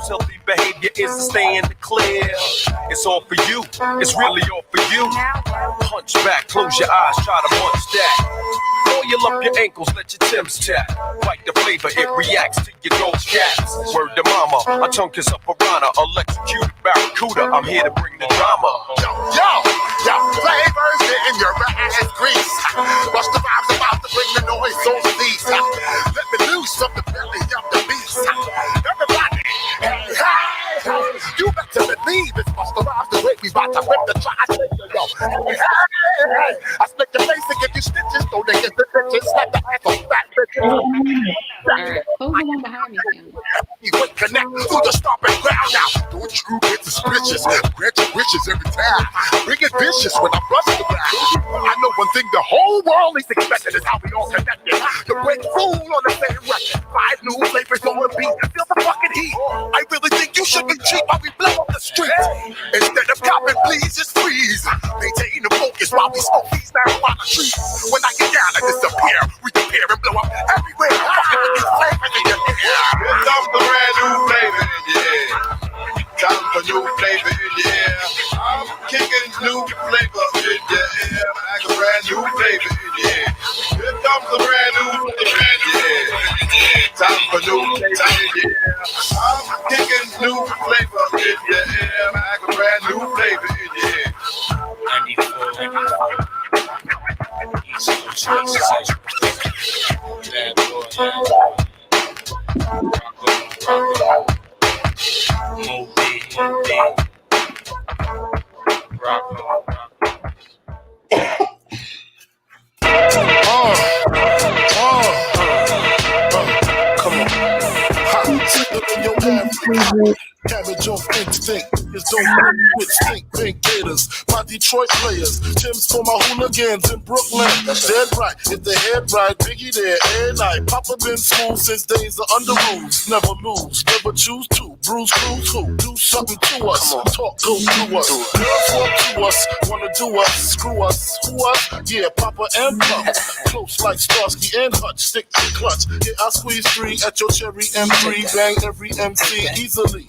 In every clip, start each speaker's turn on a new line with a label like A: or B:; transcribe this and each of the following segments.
A: healthy behavior is to stay in the clear. It's all for you, it's really all for you. Punch back, close your eyes, try to munch that. Oil up your ankles, let your Timbs tap. Like the flavor, it reacts to your gold caps. Word to mama, a tongue kiss up piranha, electrocuted barracuda. I'm here to bring the drama.
B: Yo, flavors in your ass grease. Rush the vibes about to bring the noise so cease. Let me loose from the belly of the beast. Everybody, hey, you better believe it's Busta Rhymes the way we about to rip the tricycle. Hey, I split your face and give you stitches, so they get the bitches. Slap the ass on back, bitches.
C: Alright, who's the one behind me?
B: You would connect to the stomping ground now. Don't you get suspicious? Grant your wishes every time. Bring it vicious when I bust the ground. I know one thing the whole world is expecting is how we all connected. The break fool on the same record. 5 new flavors on the beat. Feel the fucking heat. I really think you should be cheap while we blow up the streets. Instead of copping, please just freeze. Maintain the focus while we smoke these marijuana trees. When I get down and disappear, we compare and blow up everywhere. Fucking with these flavors in your ear.
D: It's time for brand new flavor in your ear. Time for new flavor in your ear. I'm kicking new flavor in your ear. Like a brand new flavor in your ear. Here comes the brand new flavor in your ear. Time for new flavor in your ear. I'm kicking new flavor in your ear. Like a brand new flavor in your ear. 94. East Coast, bad boy.
E: Cabbage off instinct, it's don't with stink pink gators. My Detroit players, Tim's for my hooligans in Brooklyn. Dead right, if the head right, Biggie there every night. Papa been smooth since days of under rules. Never lose, never choose to. Bruise, cruise, who? Do something to us. Talk, go through us. Girls walk to us, wanna do us, screw us, who us? Yeah, Papa and Pump. Close like Starsky and Hutch, stick to clutch. Yeah, I squeeze 3 at your cherry M3, bang every MC easily.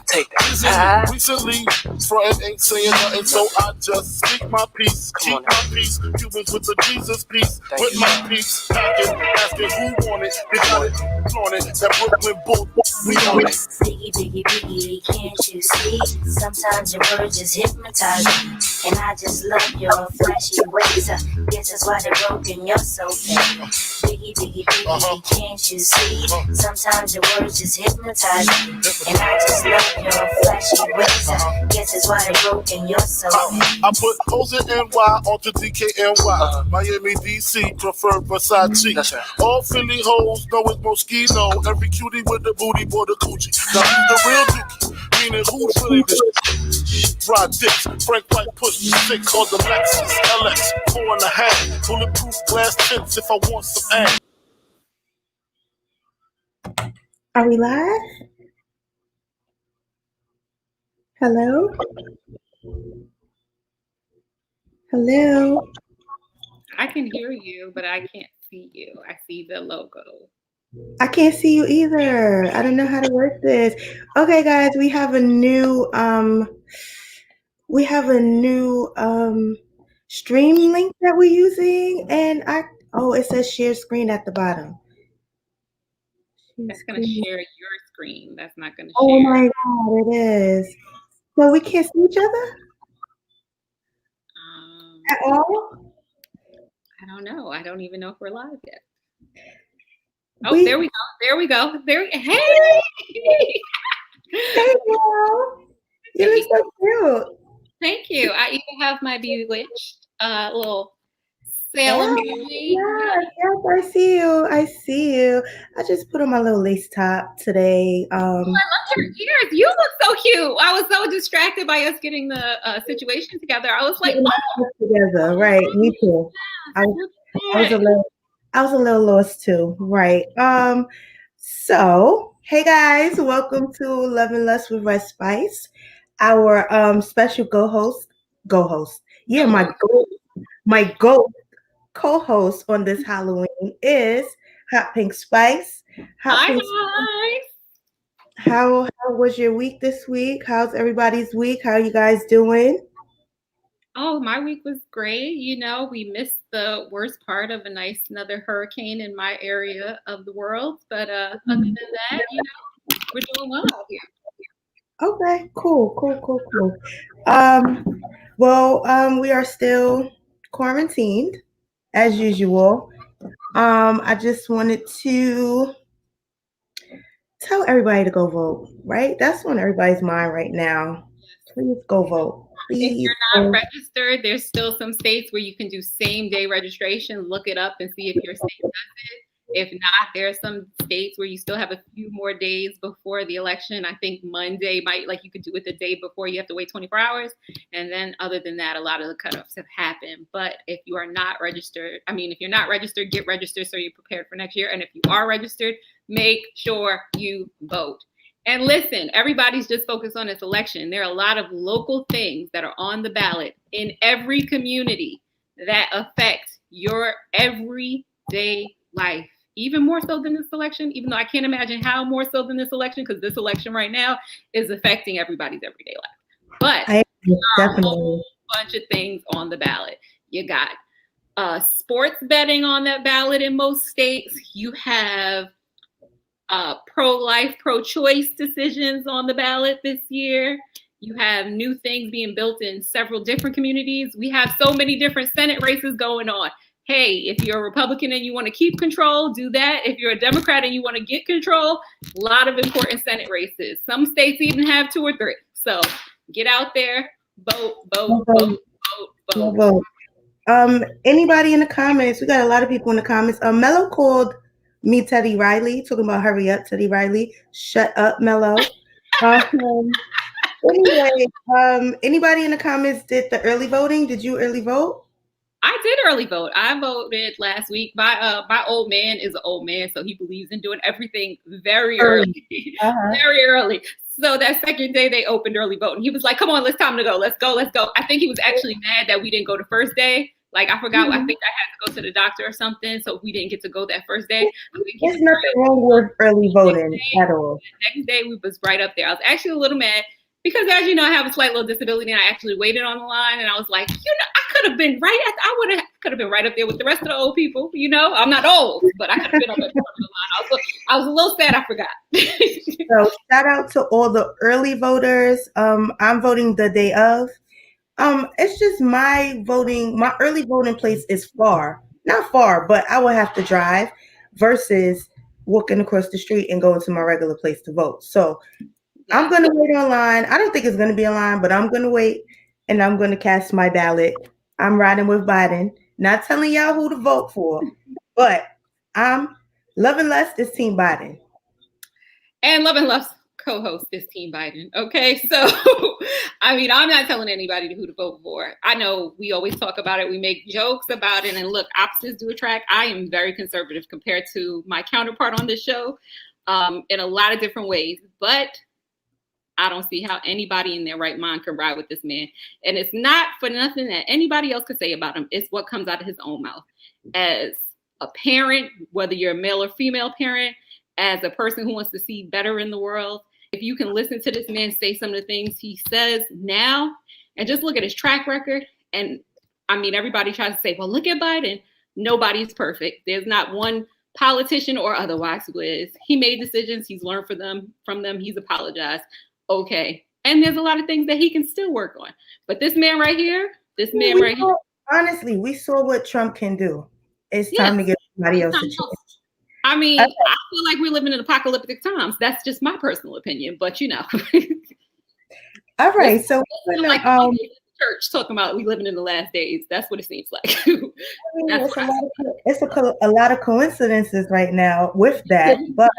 E: Recently, frontin' ain't saying nothing, so I just speak my peace, keep my peace. Cubans with the Jesus peace, with my peace. Packing, asking who want it, they got it, flaunt it. That Brooklyn bull, we on it.
F: Biggie, biggie, biggie, can't you see? Sometimes your words just hypnotize me, and I just love your flashy ways. Guess that's why they're broken, you're so fake. Biggie, biggie, biggie, can't you see? Sometimes your words just hypnotize me, and I just love your flashy ways. Guess that's why they're broken, you're so fake.
E: I put O's in NY onto DKNY. Miami, DC, prefer Versace.
G: Right.
E: All Philly hoes know it's Moschino. Every cutie with the booty, boy, the coochie. Now who's the real dookie? Meaning who's really this? Rod dicks, Frank White push 6 on the Lexus LX, 4.5. Bulletproof glass tips if I want some ass.
H: Are we live? Hello? Hello?
C: I can hear you, but I can't see you. I see the logo.
H: I can't see you either. I don't know how to work this. Okay, guys, we have a new stream link that we're using, and it says share screen at the bottom.
C: That's going to share your screen. That's not going to share.
H: Oh my God, it is. So we can't see each other at all?
C: I don't know. I don't even know if we're live yet. Oh, there we go. There we go. Hey!
H: Hey, girl. You look so cute.
C: Thank you. I even have my bewitched little Sailor Moon.
H: Yes, I see you. I just put on my little lace top today.
C: I love your ears. You look so cute. I was so distracted by us getting the situation together. I was like,
H: together, right? Me too. I was a little lost too, right? So hey guys, welcome to Love and Lust with REDZSPICE. Our special co-host. Yeah, my co-host on this Halloween is Hot Pink Spice.
C: Hi.
H: How was your week this week? How's everybody's week? How you guys doing?
C: Oh, my week was great. We missed the worst part of another hurricane in my area of the world. But other than that, we're doing well out here.
H: Okay, cool. We are still quarantined as usual. I just wanted to tell everybody to go vote, right? That's on everybody's mind right now. Please go vote.
C: If
H: Please.
C: you're not registered, there's still some states where you can do same day registration. Look it up and see if your state does it. If not, there are some states where you still have a few more days before the election. I think Monday you could do it the day before. You have to wait 24 hours. And then other than that, a lot of the cutoffs have happened. But if you are not registered, if you're not registered, get registered so you're prepared for next year. And if you are registered, make sure you vote. And listen, everybody's just focused on this election. There are a lot of local things that are on the ballot in every community that affect your everyday life. Even more so than this election, even though I can't imagine how more so than this election, because this election right now is affecting everybody's everyday life. But there are a whole bunch of things on the ballot. You got sports betting on that ballot in most states. You have pro-life, pro-choice decisions on the ballot this year. You have new things being built in several different communities. We have so many different Senate races going on. Hey, if you're a Republican and you want to keep control, do that. If you're a Democrat and you want to get control, a lot of important Senate races. Some states even have 2 or 3. So get out there, vote.
H: Anybody in the comments? We got a lot of people in the comments. Mello called me Teddy Riley, talking about hurry up, Teddy Riley. Shut up, Mello. Anyway, anybody in the comments did the early voting? Did you early vote?
C: I did early vote. I voted last week. My old man is an old man, so he believes in doing everything very early. Very early. So that second day they opened early voting. He was like, "Come on, it's time to go. Let's go. I think he was actually mad that we didn't go the first day. Like I forgot. I think I had to go to the doctor or something, so we didn't get to go that first day.
H: There's nothing wrong with early voting at all.
C: The next day we was right up there. I was actually a little mad. Because as you know, I have a slight little disability and I actually waited on the line and I was like, I could have been I could have been right up there with the rest of the old people. I'm not old, but I could have been up at the front of the line. I was a little sad I forgot.
H: So shout out to all the early voters. I'm voting the day of. It's just my early voting place is far. Not far, but I will have to drive versus walking across the street and going to my regular place to vote. So I'm going to wait online. I don't think it's going to be a line, but I'm going to wait and I'm going to cast my ballot. I'm riding with Biden. Not telling y'all who to vote for, but I'm Love and Lust is Team Biden.
C: And Love and Lust co-host is Team Biden. Okay, so I'm not telling anybody who to vote for. I know we always talk about it. We make jokes about it. And look, opposites do attract. I am very conservative compared to my counterpart on this show in a lot of different ways. But I don't see how anybody in their right mind can ride with this man. And it's not for nothing that anybody else could say about him. It's what comes out of his own mouth. As a parent, whether you're a male or female parent, as a person who wants to see better in the world, if you can listen to this man say some of the things he says now and just look at his track record. And everybody tries to say, well, look at Biden. Nobody's perfect. There's not one politician or otherwise who is. He made decisions. He's learned from them. He's apologized. Okay. And there's a lot of things that he can still work on. But this man right here,
H: honestly, we saw what Trump can do. It's time to give somebody else a chance.
C: I feel like we're living in apocalyptic times. That's just my personal opinion, but
H: All right. So
C: like church talking about we living in the last days. That's what it seems like.
H: It's a lot of coincidences right now with that. But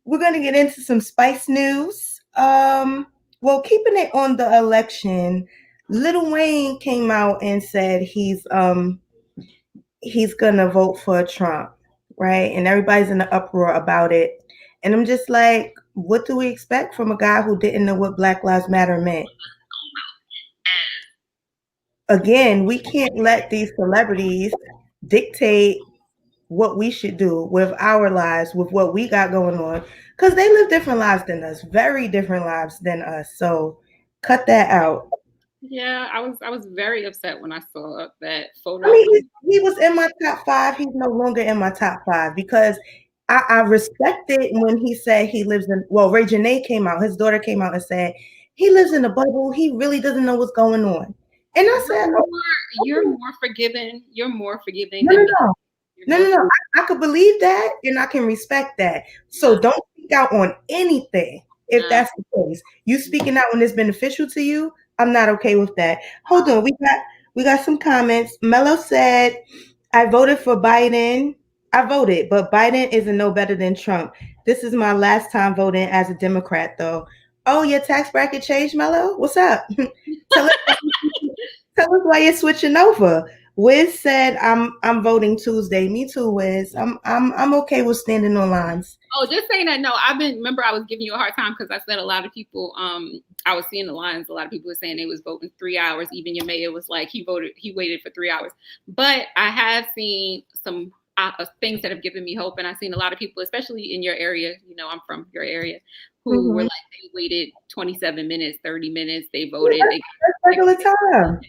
H: we're going to get into some spice news. Keeping it on the election, Lil Wayne came out and said he's going to vote for Trump, right? And everybody's in an uproar about it. And I'm just like, what do we expect from a guy who didn't know what Black Lives Matter meant? Again, we can't let these celebrities dictate what we should do with our lives, with what we got going on. Because they live different lives than us, very different lives than us. So cut that out.
C: Yeah, I was very upset when I saw that photo.
H: I mean, he was in my top 5. He's no longer in my top 5 because I respected when he said he lives in. Well, Ray Janae came out. His daughter came out and said he lives in a bubble. He really doesn't know what's going on. And I said, no,
C: You're more forgiving. You're more forgiving
H: no,
C: than
H: no, no, no, no. I could believe that, and I can respect that. So don't speak out on anything if that's the case. You speaking out when it's beneficial to you, I'm not okay with that. Hold on, we got some comments. Mello said, "I voted for Biden. I voted, but Biden isn't no better than Trump. This is my last time voting as a Democrat, though." Oh, your tax bracket changed, Mello? What's up? tell us why you're switching over. WIZZ said, I'm voting Tuesday. Me too, WIZZ. I'm okay with standing on lines.
C: Oh, just saying that. No, remember I was giving you a hard time because I said a lot of people, I was seeing the lines. A lot of people were saying they was voting 3 hours. Even your mayor was like, he waited for 3 hours. But I have seen some things that have given me hope. And I've seen a lot of people, especially in your area, I'm from your area, who were like, they waited 27 minutes, 30 minutes. They voted.
H: That's regular time.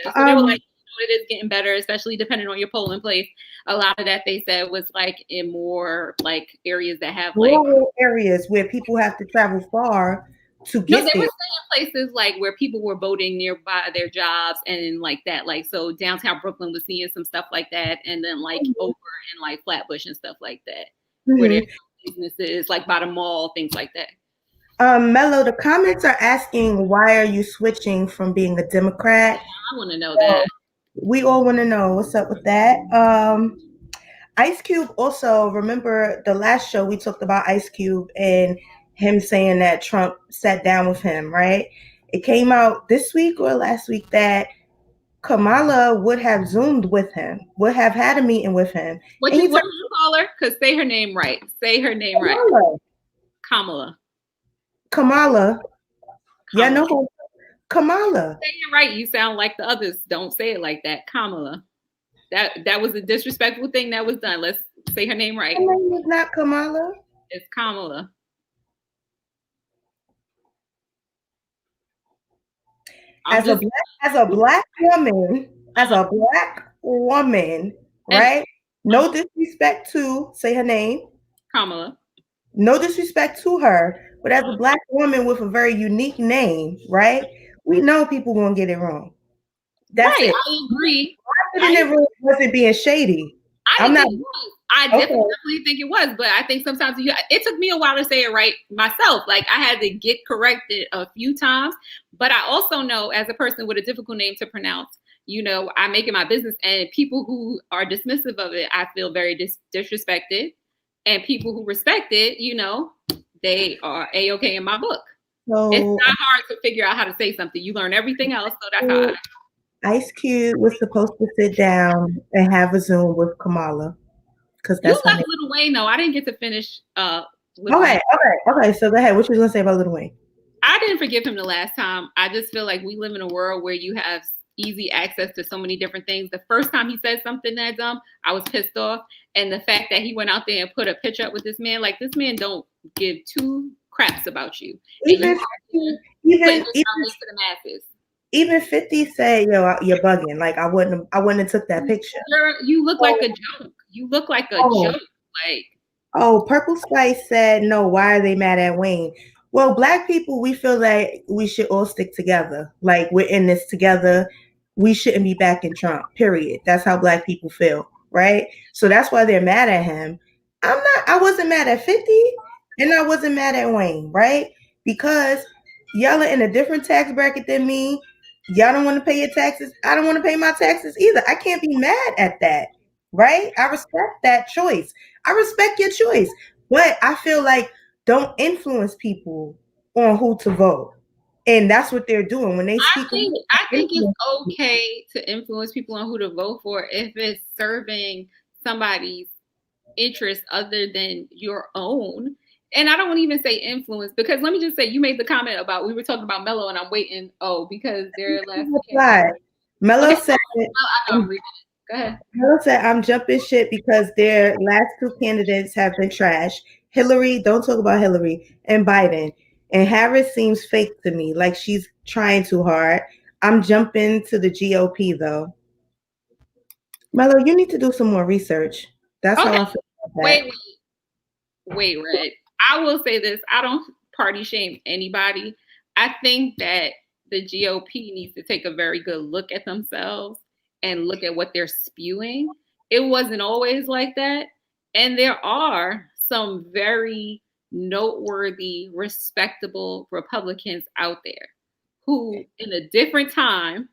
C: Yeah, so they were like, it is getting better, especially depending on your polling place. A lot of that they said was like in more like areas that have like
H: rural areas where people have to travel far to get
C: there. No, they
H: there.
C: were saying places like where people were voting nearby their jobs and like that. Like so downtown Brooklyn was seeing some stuff like that, and then like over in like Flatbush and stuff like that, where there's businesses like by the mall, things like that.
H: Mello, the comments are asking, why are you switching from being a Democrat?
C: I want to know that.
H: We all want to know what's up with that. Ice Cube also, remember the last show we talked about Ice Cube and him saying that Trump sat down with him, right? It came out this week or last week that Kamala would have Zoomed with him, would have had a meeting with him.
C: What do you call her? Because say her name right. Say her name right. Kamala.
H: Yeah, no. Kamala.
C: Say it right. You sound like the others. Don't say it like that. Kamala. That was a disrespectful thing that was done. Let's say her name right.
H: Her name is not Kamala.
C: It's Kamala.
H: As a black woman, right? No disrespect to say her name.
C: Kamala.
H: No disrespect to her, but as a black woman with a very unique name, right? We know people gonna get it wrong. That's
C: right,
H: it.
C: I agree.
H: It wasn't being shady.
C: I definitely think it was, but I think sometimes it took me a while to say it right myself. Like I had to get corrected a few times, but I also know as a person with a difficult name to pronounce, I make it my business, and people who are dismissive of it, I feel very disrespected, and people who respect it, they are A-okay in my book. So, it's not hard to figure out how to say something. You learn everything else, so that's hard.
H: Ice Cube was supposed to sit down and have a Zoom with Kamala. Because that's
C: you left Lil Wayne, though. I didn't get to finish.
H: Okay. So go ahead. What you gonna say about Lil Wayne?
C: I didn't forgive him the last time. I just feel like we live in a world where you have easy access to so many different things. The first time he said something that dumb, I was pissed off. And the fact that he went out there and put a picture up with this man, like this man don't give two craps about you.
H: Even
C: to the masses.
H: Even 50 said, "Yo, you're bugging." Like I wouldn't have took that picture.
C: You look like a joke. You look like a joke. Like
H: Purple Spice said, "No, why are they mad at Wayne?" Well, black people, we feel like we should all stick together. Like we're in this together. We shouldn't be backing Trump. Period. That's how black people feel, right? So that's why they're mad at him. I wasn't mad at 50, and I wasn't mad at Wayne, right? Because y'all are in a different tax bracket than me. Y'all don't want to pay your taxes. I don't want to pay my taxes either. I can't be mad at that, right? I respect that choice. I respect your choice. But I feel like don't influence people on who to vote. And that's what they're doing when they speak.
C: I think it's okay to influence people on who to vote for if it's serving somebody's interest other than your own. And I don't want to even say influence, because let me just say, you made the comment about, we were talking about Mello, and I'm waiting. Because they're last.
H: Mello said,
C: Go ahead.
H: Mello said, I'm jumping shit because their last two candidates have been trash. Hillary, don't talk about Hillary and Biden. And Harris seems fake to me, like she's trying too hard. I'm jumping to the GOP though. Mello, you need to do some more research. That's how
C: Okay.
H: I feel about that.
C: Wait, Red. I will say this. I don't party shame anybody. I think that the GOP needs to take a very good look at themselves and look at what they're spewing. It wasn't always like that. And there are some very noteworthy, respectable Republicans out there who, in a different time,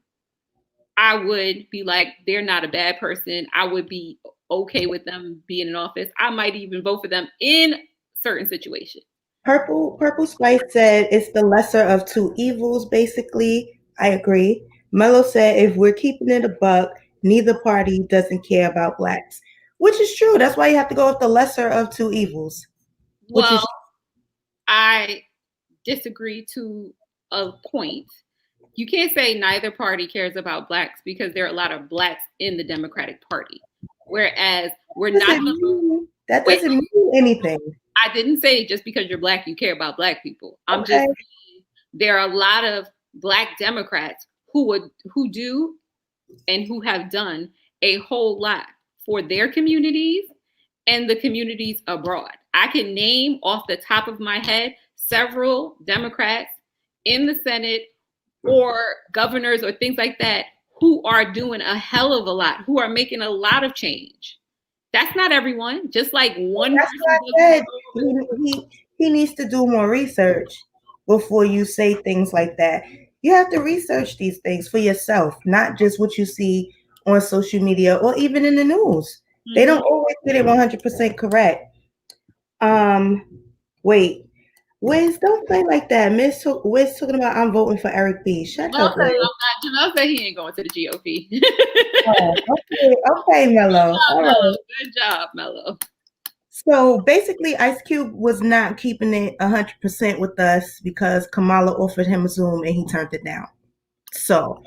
C: I would be like, they're not a bad person. I would be okay with them being in office. I might even vote for them in certain situations.
H: Purple Spice said it's the lesser of two evils, basically. I agree. Mello said if we're keeping it a buck, neither party doesn't care about blacks. Which is true. That's why you have to go with the lesser of two evils.
C: Well, I disagree to a point. You can't say neither party cares about blacks because there are a lot of blacks in the Democratic Party. Whereas we're not.
H: That doesn't mean anything.
C: I didn't say just because you're black, you care about black people. I'm just saying there are a lot of black Democrats who do and who have done a whole lot for their communities and the communities abroad. I can name off the top of my head several Democrats in the Senate or governors or things like that who are doing a hell of a lot, who are making a lot of change. That's not everyone. Just like one.
H: That's what I said. He needs to do more research before you say things like that. You have to research these things for yourself, not just what you see on social media or even in the news. Mm-hmm. They don't always get it 100% correct. Wait. Wiz, don't play like that. Wiz talking about I'm voting for Eric B. Shut up.
C: Jamel said he ain't going to the GOP.
H: Okay, Mello. All right.
C: Good job, Mello.
H: So basically, Ice Cube was not keeping it 100% with us because Kamala offered him a Zoom and he turned it down. So,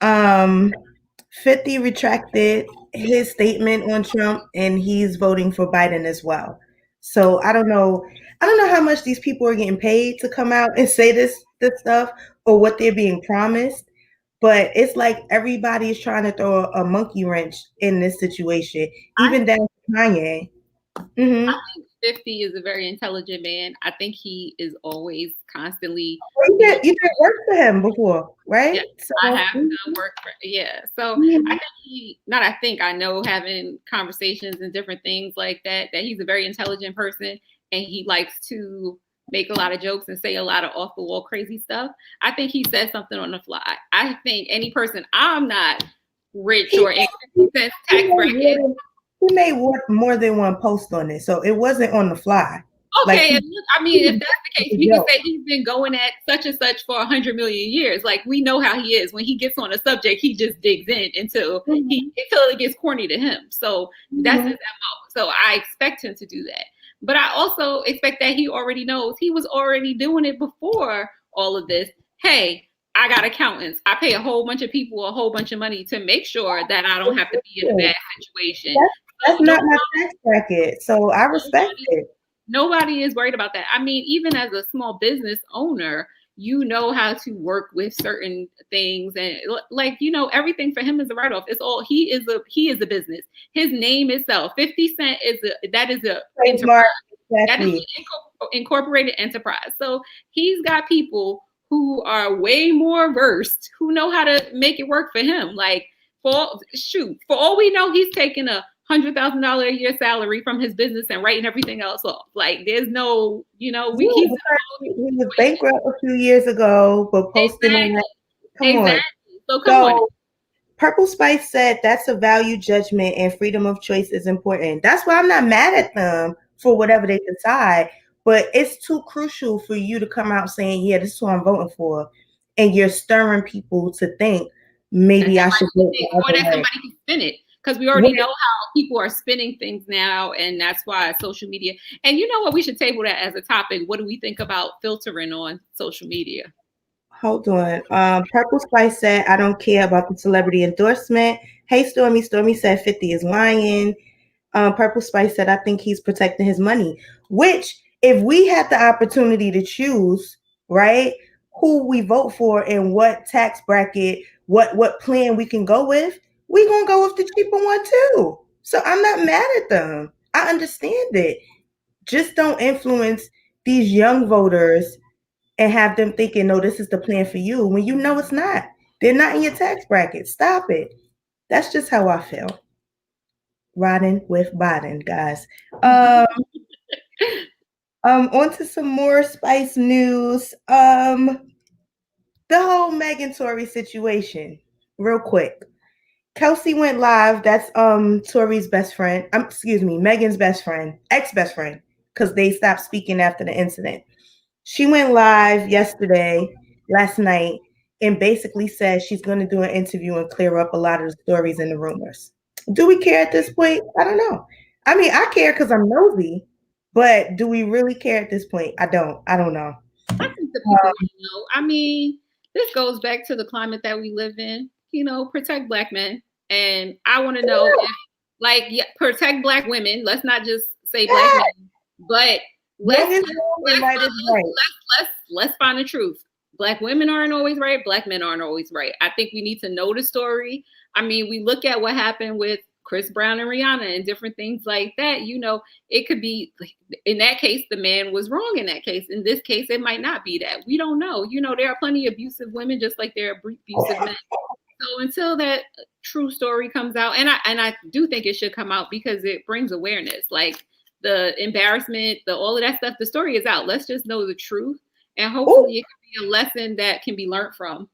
H: 50 retracted his statement on Trump and he's voting for Biden as well. So I don't know how much these people are getting paid to come out and say this stuff or what they're being promised. But it's like everybody is trying to throw a monkey wrench in this situation, even down to Kanye. Mm-hmm.
C: I think 50 is a very intelligent man. I think he is always constantly.
H: You did work for him before, right?
C: Yeah, so, I have done work for. Yeah, so I know having conversations and different things like that. That he's a very intelligent person and he likes to make a lot of jokes and say a lot of off the wall crazy stuff. I think he said something on the fly. I think any person, I'm not rich or in tax bracket.
H: He made more than one post on it, so it wasn't on the fly.
C: Okay, if that's the case, we can say he's been going at such and such for 100 million years. Like we know how he is. When he gets on a subject, he just digs in until it gets corny to him. So that's his MO. So I expect him to do that. But I also expect that he already knows he was already doing it before all of this. Hey, I got accountants. I pay a whole bunch of people a whole bunch of money to make sure that I don't have to be in a bad situation.
H: That's not my tax bracket, so I respect it.
C: Nobody is worried about that. I mean, even as a small business owner, you know how to work with certain things, and everything for him is a write-off. It's all he is a business. His name itself, 50 Cent is a enterprise. That is an incorporated enterprise. So he's got people who are way more versed, who know how to make it work for him. Like for all we know, he's taking a $100,000 a year salary from his business and writing everything else off. Like there's no, he
H: was bankrupt a few years ago, but posting on that. Come on.
C: So come on.
H: Purple Spice said that's a value judgment and freedom of choice is important. That's why I'm not mad at them for whatever they decide, but it's too crucial for you to come out saying, yeah, this is who I'm voting for. And you're stirring people to think maybe I should vote for
C: or that somebody can spin it. Because we already know how people are spinning things now, and that's why social media. And you know what? We should table that as a topic. What do we think about filtering on social media?
H: Hold on. Purple Spice said, I don't care about the celebrity endorsement. Hey, Stormy. Stormy said 50 is lying. Purple Spice said, I think he's protecting his money, which if we had the opportunity to choose, right, who we vote for and what tax bracket, what plan we can go with, we gonna go with the cheaper one too. So I'm not mad at them. I understand it. Just don't influence these young voters and have them thinking, no, this is the plan for you when you know it's not. They're not in your tax bracket. Stop it. That's just how I feel. Riding with Biden, guys. On to some more Spice news. The whole Megan Tory situation, real quick. Kelsey went live. That's Tory's best friend. Excuse me, Megan's best friend, ex-best friend, because they stopped speaking after the incident. She went live last night, and basically said she's going to do an interview and clear up a lot of the stories and the rumors. Do we care at this point? I don't know. I mean, I care because I'm nosy, but do we really care at this point? I don't know.
C: I think the people want to know. I mean, this goes back to the climate that we live in. You know, protect Black men, and I want to know if, like, protect Black women. Let's not just say Black men, but let's find the truth. Black women aren't always right. Black men aren't always right. I think we need to know the story. I mean, we look at what happened with Chris Brown and Rihanna and different things like that. You know, it could be, in that case, the man was wrong in that case. In this case, it might not be that. We don't know. You know, there are plenty of abusive women just like there are abusive men. So until that true story comes out, and I do think it should come out because it brings awareness, like the embarrassment, all of that stuff. The story is out. Let's just know the truth, and hopefully it can be a lesson that can be learned from.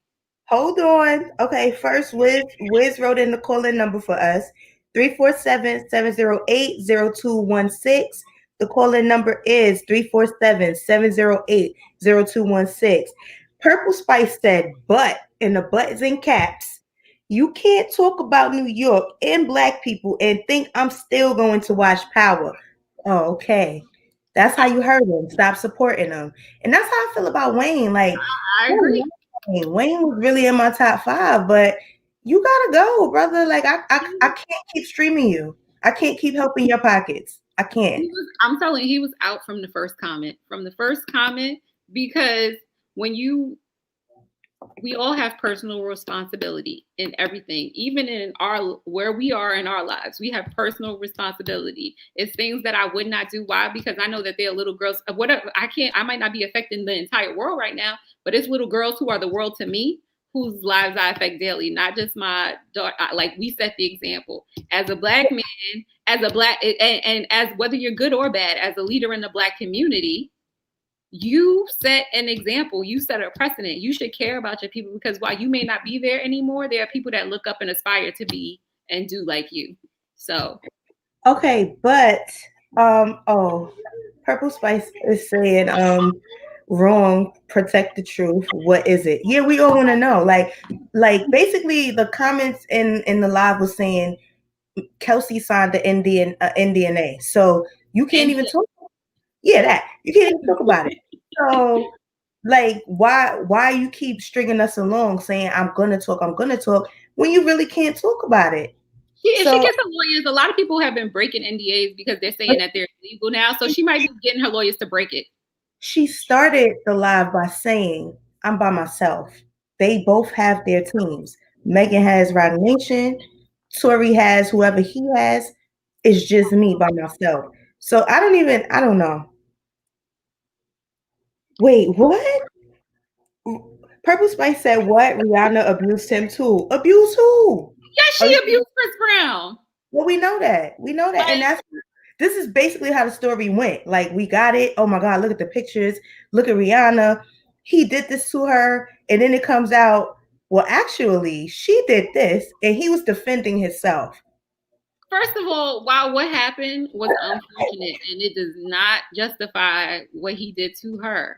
H: Hold on. Okay, first, Wiz wrote in the call-in number for us, 347-708-0216. The call-in number is 347-708-0216. Purple Spice said, but, and the but is in caps, you can't talk about New York and Black people and think I'm still going to watch Power. Oh, okay. That's how you heard him. Stop supporting him. And that's how I feel about Wayne. Like,
C: I agree.
H: Wayne was really in my top 5, but you gotta go, brother. Like, I can't keep streaming you. I can't keep helping your pockets. I can't.
C: I'm telling you, he was out from the first comment. Because we all have personal responsibility in everything, even in where we are in our lives. We have personal responsibility. It's things that I would not do. Why? Because I know that there are little girls. Whatever, I might not be affecting the entire world right now, but it's little girls who are the world to me, whose lives I affect daily, not just my daughter. Like, we set the example as a Black man, and as whether you're good or bad, as a leader in the Black community. You set an example. You set a precedent. You should care about your people, because while you may not be there anymore, there are people that look up and aspire to be and do like you. So,
H: okay, but Purple Spice is saying wrong. Protect the truth. What is it? Yeah, we all want to know. Like basically the comments in the live was saying Kelsey signed the NDA, so you can't even talk. Yeah, that you can't even talk about it. So, like, why you keep stringing us along saying I'm gonna talk when you really can't talk about it?
C: She gets her lawyers. A lot of people have been breaking NDAs because they're saying that they're illegal now. So she might be getting her lawyers to break it.
H: She started the live by saying, I'm by myself. They both have their teams. Megan has Ride Nation. Tory has whoever he has. It's just me by myself. So I don't know. Wait, what? Purple Spice said what? Rihanna abused him too. Abused who?
C: Yeah, she abused Chris Brown.
H: Well, we know that. Right. And this is basically how the story went. Like, we got it. Oh my God, look at the pictures. Look at Rihanna. He did this to her. And then it comes out, well, actually, she did this, and he was defending himself.
C: First of all, while what happened was unfortunate and it does not justify what he did to her,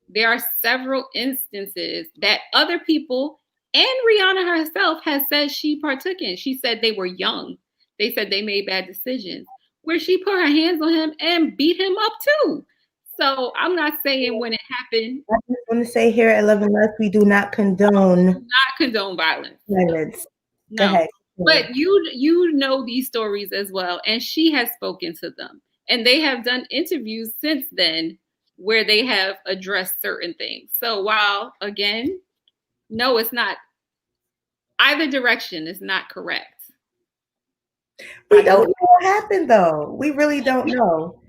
C: there are several instances that other people and Rihanna herself has said she partook in. She said they were young. They said they made bad decisions, where she put her hands on him and beat him up too. So I'm not saying when it happened.
H: I just want to say here at 11 Left, we do not condone
C: violence.
H: Violence.
C: No.
H: Go ahead.
C: But you know these stories as well, and she has spoken to them, and they have done interviews since then where they have addressed certain things. So while again, no, it's not. Either direction is not correct.
H: We don't know what happened though. We really don't know.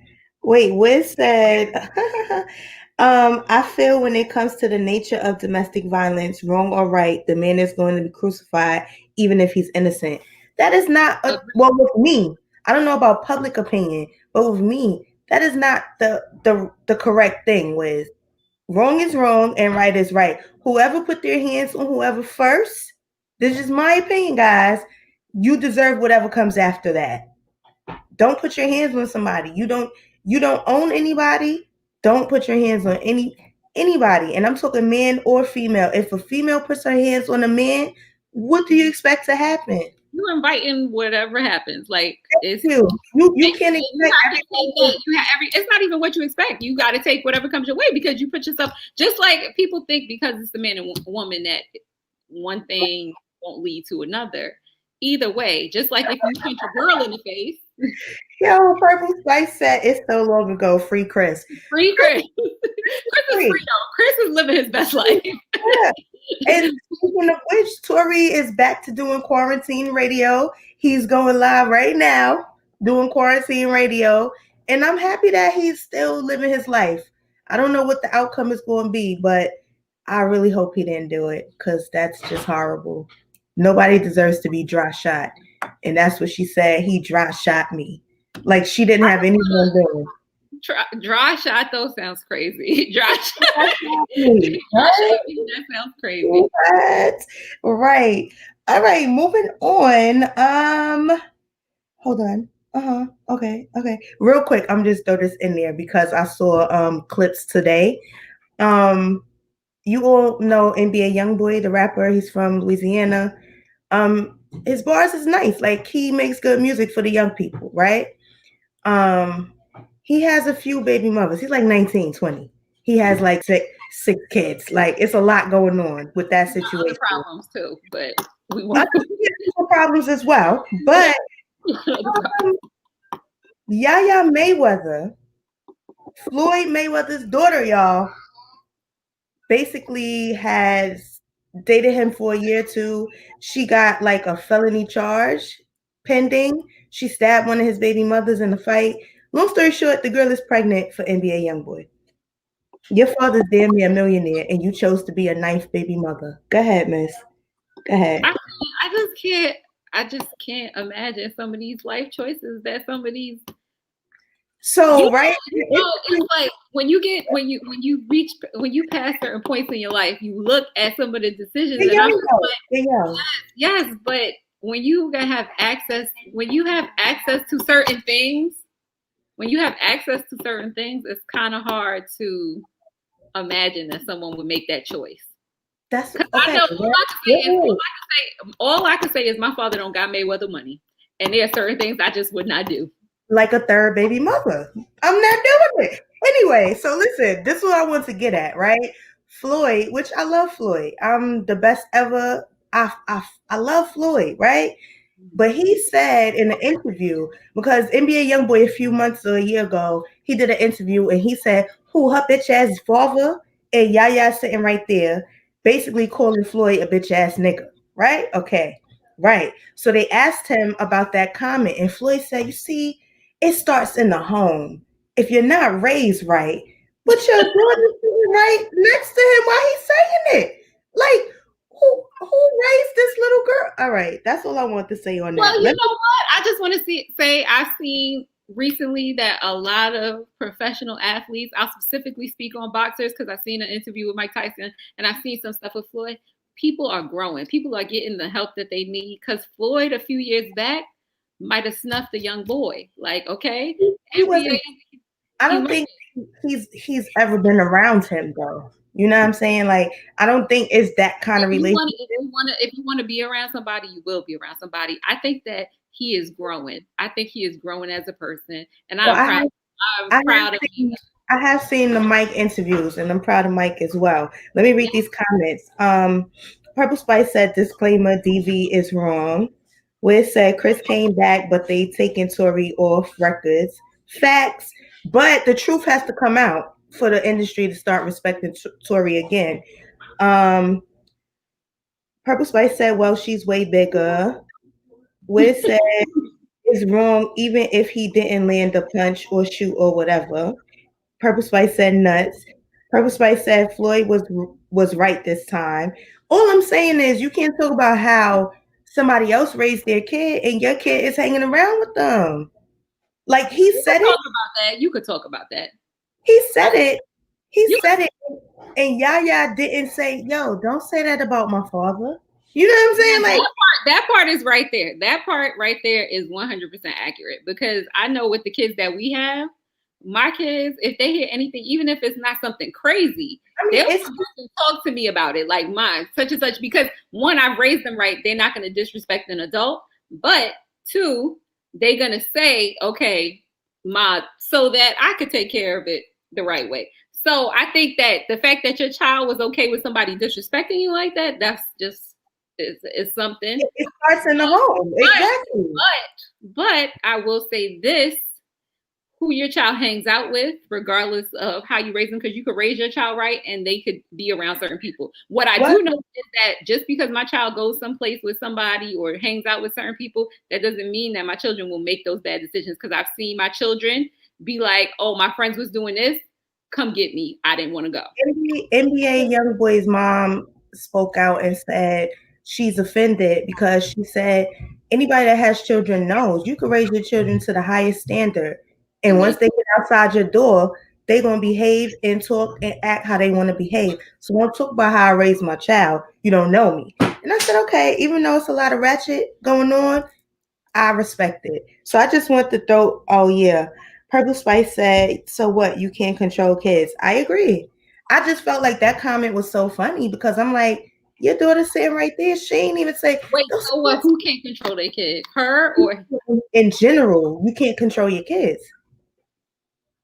H: Wait, WIZZ said, I feel when it comes to the nature of domestic violence, wrong or right, the man is going to be crucified even if he's innocent. That is not, well, with me, I don't know about public opinion, but with me, that is not the correct thing, WIZZ. Wrong is wrong and right is right. Whoever put their hands on whoever first, this is my opinion, guys, you deserve whatever comes after that. Don't put your hands on somebody. You don't own anybody. Don't put your hands on anybody. And I'm talking man or female. If a female puts her hands on a man, what do you expect to happen?
C: You're inviting whatever happens. Like it's
H: you can't expect
C: it's not even what you expect. You got to take whatever comes your way because you put yourself, just like people think because it's the man and woman that one thing won't lead to another. Either way, just like if you punch a girl in the face.
H: Yo, Purple Spice said it's so long ago. Free Chris.
C: Free Chris. Chris is free though. Chris is living his best life.
H: Yeah. And speaking of which, Tori is back to doing quarantine radio. He's going live right now doing quarantine radio. And I'm happy that he's still living his life. I don't know what the outcome is going to be, but I really hope he didn't do it because that's just horrible. Nobody deserves to be dry shot. And that's what she said. He dry shot me. Like she didn't have anyone doing.
C: Dry shot though sounds crazy. Dry shot. That sounds crazy.
H: What? Right. All right. Moving on. Hold on. Okay. Real quick, I'm just throw this in there because I saw clips today. You all know NBA YoungBoy, the rapper. He's from Louisiana. His bars is nice. Like he makes good music for the young people, right? He has a few baby mothers. He's like 19, 20. He has like six kids. Like it's a lot going on with that situation.
C: Problems too, but we
H: want problems as well. But Yaya Mayweather, Floyd Mayweather's daughter, y'all, basically has dated him for a year or two. She got like a felony charge pending. She stabbed one of his baby mothers in a fight. Long story short, the girl is pregnant for NBA YoungBoy. Your father's damn near a millionaire, and you chose to be a ninth baby mother. Go ahead, miss. Go ahead.
C: I just can't imagine some of these life choices that some of these.
H: So right,
C: it's like when you pass certain points in your life, you look at some of the decisions. Yes, but when you have access to certain things, it's kind of hard to imagine that someone would make that choice.
H: That's okay.
C: I know all I can say is my father don't got Mayweather money, and there are certain things I just would not do.
H: Like a third baby mother. I'm not doing it. Anyway, so listen, this is what I want to get at, right? Floyd, which I love Floyd. I'm the best ever. I love Floyd, right? But he said in an interview, because NBA YoungBoy a few months or a year ago, he did an interview and he said, who her bitch ass father and Yaya sitting right there, basically calling Floyd a bitch ass nigga, right? Okay, right. So they asked him about that comment and Floyd said, you see, it starts in the home. If you're not raised right, but your daughter's sitting right next to him while he's saying it. Like, who raised this little girl? All right, that's all I want to say on that.
C: Well, you know what? I just want to say I've seen recently that a lot of professional athletes, I'll specifically speak on boxers because I've seen an interview with Mike Tyson and I've seen some stuff with Floyd. People are growing. People are getting the help that they need because Floyd a few years back might have snuffed a young boy. Like, okay.
H: I don't think he's ever been around him though. You know what I'm saying? Like, I don't think it's that kind of relationship.
C: If you want to be around somebody, you will be around somebody. I think that he is growing. I think he is growing as a person. And I'm proud of him.
H: I have seen the Mike interviews and I'm proud of Mike as well. Let me read these comments. Purple Spice said, disclaimer, DV is wrong. where it said Chris came back, but they taken Tory off records. Facts, but the truth has to come out for the industry to start respecting Tory again. Um, Purple Spice said, "Well, she's way bigger." Where it said is wrong, even if he didn't land a punch or shoot or whatever. Purple Spice said nuts. Purple Spice said Floyd was right this time. All I'm saying is you can't talk about how somebody else raised their kid and your kid is hanging around with them. Like he said it.
C: You could talk about that.
H: He said it. He said it. And Yaya didn't say, yo, don't say that about my father. You know what I'm saying? Like
C: that part is right there. That part right there is 100% accurate because I know with the kids that we have, my kids, if they hear anything, even if it's not something crazy, they'll talk to me about it, like mine, such and such, because one, I've raised them right. They're not going to disrespect an adult, but two, they're going to say, okay, Ma, so that I could take care of it the right way. So I think that the fact that your child was okay with somebody disrespecting you like that, that's just is something.
H: It starts in the home. Exactly.
C: But I will say this, who your child hangs out with, regardless of how you raise them, because you could raise your child right and they could be around certain people. What I do know is that just because my child goes someplace with somebody or hangs out with certain people, that doesn't mean that my children will make those bad decisions, because I've seen my children be like, oh, my friends was doing this, come get me. I didn't want to go.
H: NBA Youngboy's mom spoke out and said she's offended because she said anybody that has children knows you can raise your children to the highest standard. And once they get outside your door, they're going to behave and talk and act how they want to behave. So don't talk about how I raised my child. You don't know me. And I said, okay, even though it's a lot of ratchet going on, I respect it. So I just want to throw, oh yeah. Purple Spice said, so what? You can't control kids. I agree. I just felt like that comment was so funny because I'm like, your daughter's sitting right there. She ain't even say.
C: Wait, so what? Who can't control their kid? Her or?
H: In general, you can't control your kids.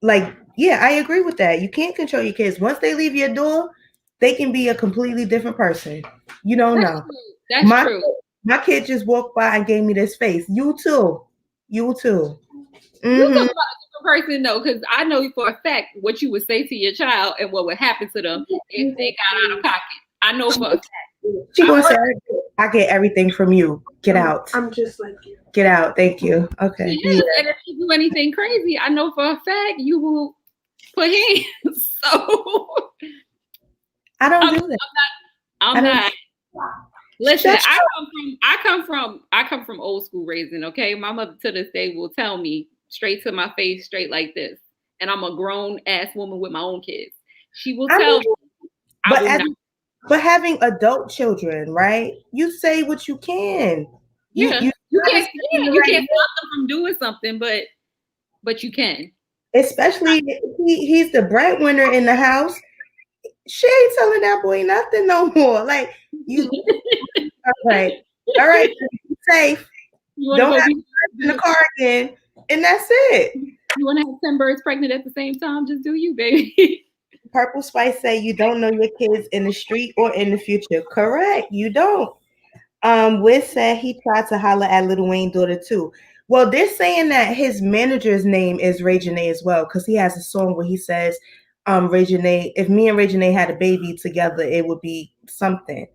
H: Like, yeah, I agree with that. You can't control your kids. Once they leave your door, they can be a completely different person. You don't know.
C: That's true.
H: My kid just walked by and gave me this face. You too. You too.
C: Mm-hmm. You talk about a different person though, because I know for a fact what you would say to your child and what would happen to them if they got out of pocket. I know for a fact.
H: She gonna say, I get everything from you. Get out.
G: I'm just like you.
H: Get out. Thank you. Okay.
C: Yeah. And if you do anything crazy, I know for a fact you will put hands. So
H: I don't do that.
C: I'm not. Listen, I come from old school raising. Okay, my mother to this day will tell me straight to my face, straight like this, and I'm a grown ass woman with my own kids. She will tell me.
H: But having adult children, right? You say what you can.
C: Yeah, you can't stop them from doing something, but you can.
H: Especially he's the breadwinner in the house. She ain't telling that boy nothing no more. Like you. All right, be safe. Don't have to in the car again, and that's it.
C: You want to have 10 birds pregnant at the same time? Just do you, baby.
H: Purple Spice say you don't know your kids in the street or in the future. Correct, you don't. WIZZ said he tried to holler at Lil Wayne's daughter too. Well, they're saying that his manager's name is Ray Janae as well, because he has a song where he says, Ray Janae, if me and Ray Janae had a baby together, it would be something.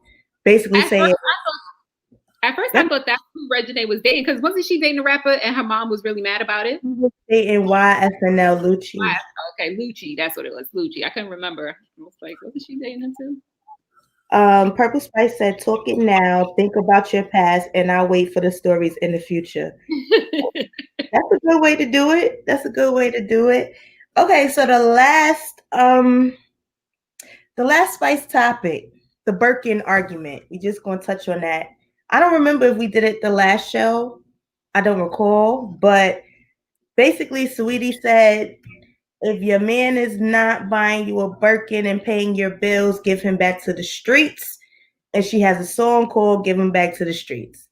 H: Basically saying.
C: At first, I thought that's who Ray Janae was dating, because wasn't she dating a rapper and her mom was really mad about it?
H: He was dating YFNL Lucci.
C: Okay, Lucci, that's what it was. Lucci. I couldn't remember. I was like, what was she dating him to?
H: Purple Spice said, talk it now, think about your past, and I'll wait for the stories in the future. That's a good way to do it. That's a good way to do it. Okay, so the last Spice topic, the Birkin argument. We're just going to touch on that. I don't remember if we did it the last show. I don't recall. But basically, Sweetie said, if your man is not buying you a Birkin and paying your bills, give him back to the streets. And she has a song called Give Him Back to the Streets.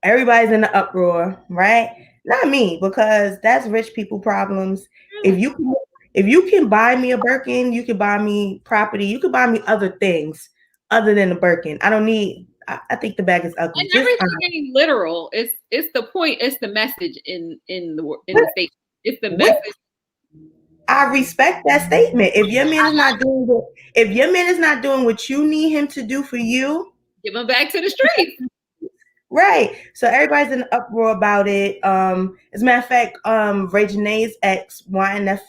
H: Everybody's in the uproar, right? Not me, because that's rich people problems. If you can buy me a Birkin, you can buy me property, you can buy me other things other than a Birkin. I don't need I think the bag is ugly.
C: And
H: Just
C: everything ain't literal. It's the point. It's the message in the statement. It's the message.
H: I respect that statement. If your man is not doing what you need him to do for you,
C: Give him back to the streets.
H: right. So everybody's in an uproar about it. As a matter of fact, Regine's ex, YNF,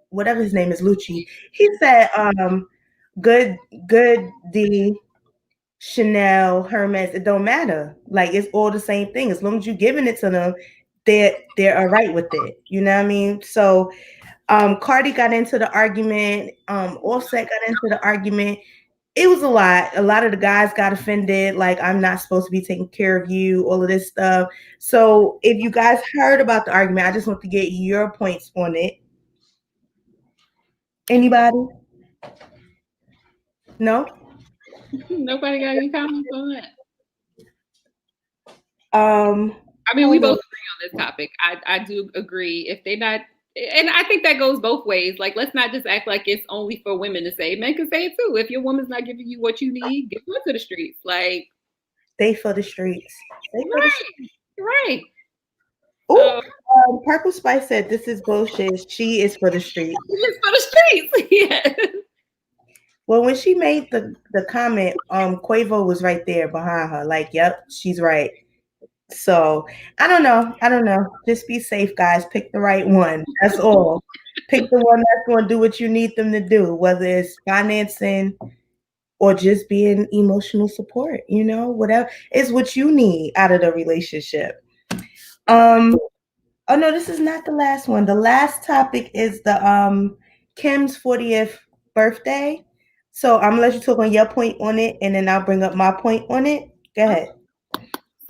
H: whatever his name is, Lucci, he said, good D, Chanel, Hermes, it don't matter. Like, it's all the same thing. As long as you're giving it to them, they're all right with it. You know what I mean? So Cardi got into the argument, Offset got into the argument. It was a lot. A lot of the guys got offended, like, I'm not supposed to be taking care of you, all of this stuff. So if you guys heard about the argument, I just want to get your points on it. Anybody? No?
C: Nobody got any comments on that.
H: I
C: mean, we both agree on this topic. I do agree. If they're not, and I think that goes both ways. Like, let's not just act like it's only for women to say. Men can say it too. If your woman's not giving you what you need, get her to the streets. Like,
H: they for the streets.
C: Right.
H: Oh, Purple Spice said, "This is bullshit. She is for the streets."
C: She is for the streets. Yeah.
H: Well, when she made the comment, Quavo was right there behind her. Like, yep, she's right. So I don't know. Just be safe, guys. Pick the right one. That's all. Pick the one that's going to do what you need them to do, whether it's financing or just being emotional support. You know, whatever is what you need out of the relationship. Oh no, this is not the last one. The last topic is the Kim's 40th birthday. So I'm gonna let you talk on your point on it, and then I'll bring up my point on it. Go ahead.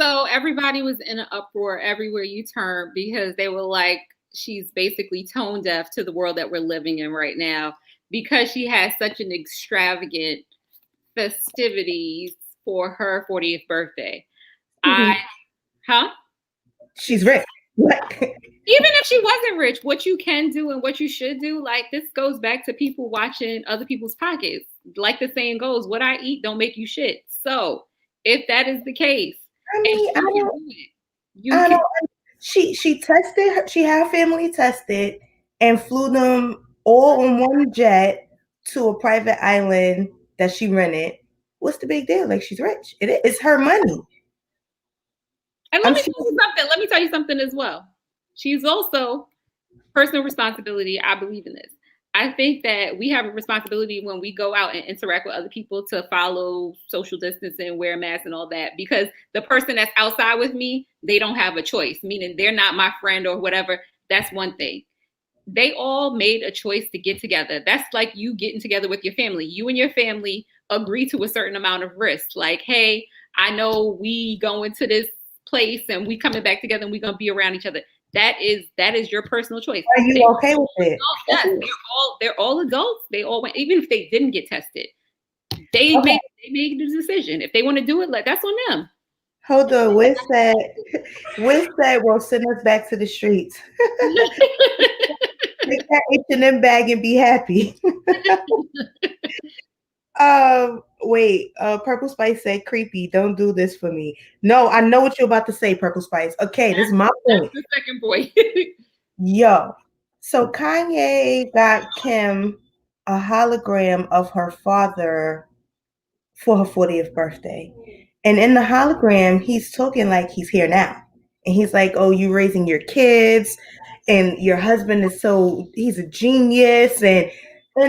C: So everybody was in an uproar everywhere you turn because they were like, she's basically tone deaf to the world that we're living in right now because she has such an extravagant festivities for her 40th birthday.
H: Mm-hmm. She's rich.
C: Even if she wasn't rich, what you can do and what you should do, like, this goes back to people watching other people's pockets. Like the saying goes, what I eat don't make you shit. So if that is the case,
H: she tested, she had family tested and flew them all on one jet to a private island that she rented. What's the big deal? Like, she's rich. It's her money.
C: And let me tell you something as well. She's also personal responsibility. I believe in this. I think that we have a responsibility when we go out and interact with other people to follow social distancing, wear masks and all that, because the person that's outside with me, they don't have a choice, meaning they're not my friend or whatever. That's one thing. They all made a choice to get together. That's like you getting together with your family. You and your family agree to a certain amount of risk. Like, hey, I know we going to this place and we coming back together and we're going to be around each other. That is your personal choice.
H: Are you okay with it?
C: Yes, they're all adults. They all went, even if they didn't get tested, they made the decision. If they want to do it, that's on them.
H: Hold on, WIZZ said, "Well, send us back to the streets. Take that H&M bag and be happy." Wait, Purple Spice said, "Creepy, don't do this for me." No, I know what you're about to say, Purple Spice. Okay, this is my point.
C: The second point.
H: Yo, so Kanye got Kim a hologram of her father for her 40th birthday. And in the hologram, he's talking like he's here now. And he's like, "Oh, you raising your kids and your husband is he's a genius." And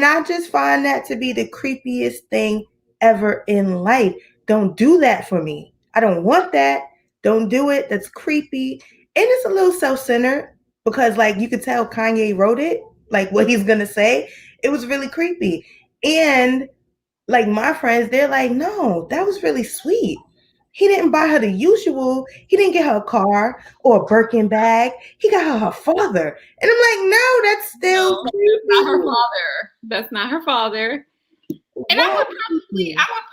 H: I just find that to be the creepiest thing ever in life. Don't do that for me. I don't want that. Don't do it. That's creepy. And it's a little self-centered because, like, you could tell Kanye wrote it, like what he's going to say. It was really creepy. And like my friends, they're like, "No, that was really sweet. He didn't buy her the usual. He didn't get her a car or a Birkin bag. He got her father." And I'm like, "No, that's still
C: that's not her father. That's not her father." And I would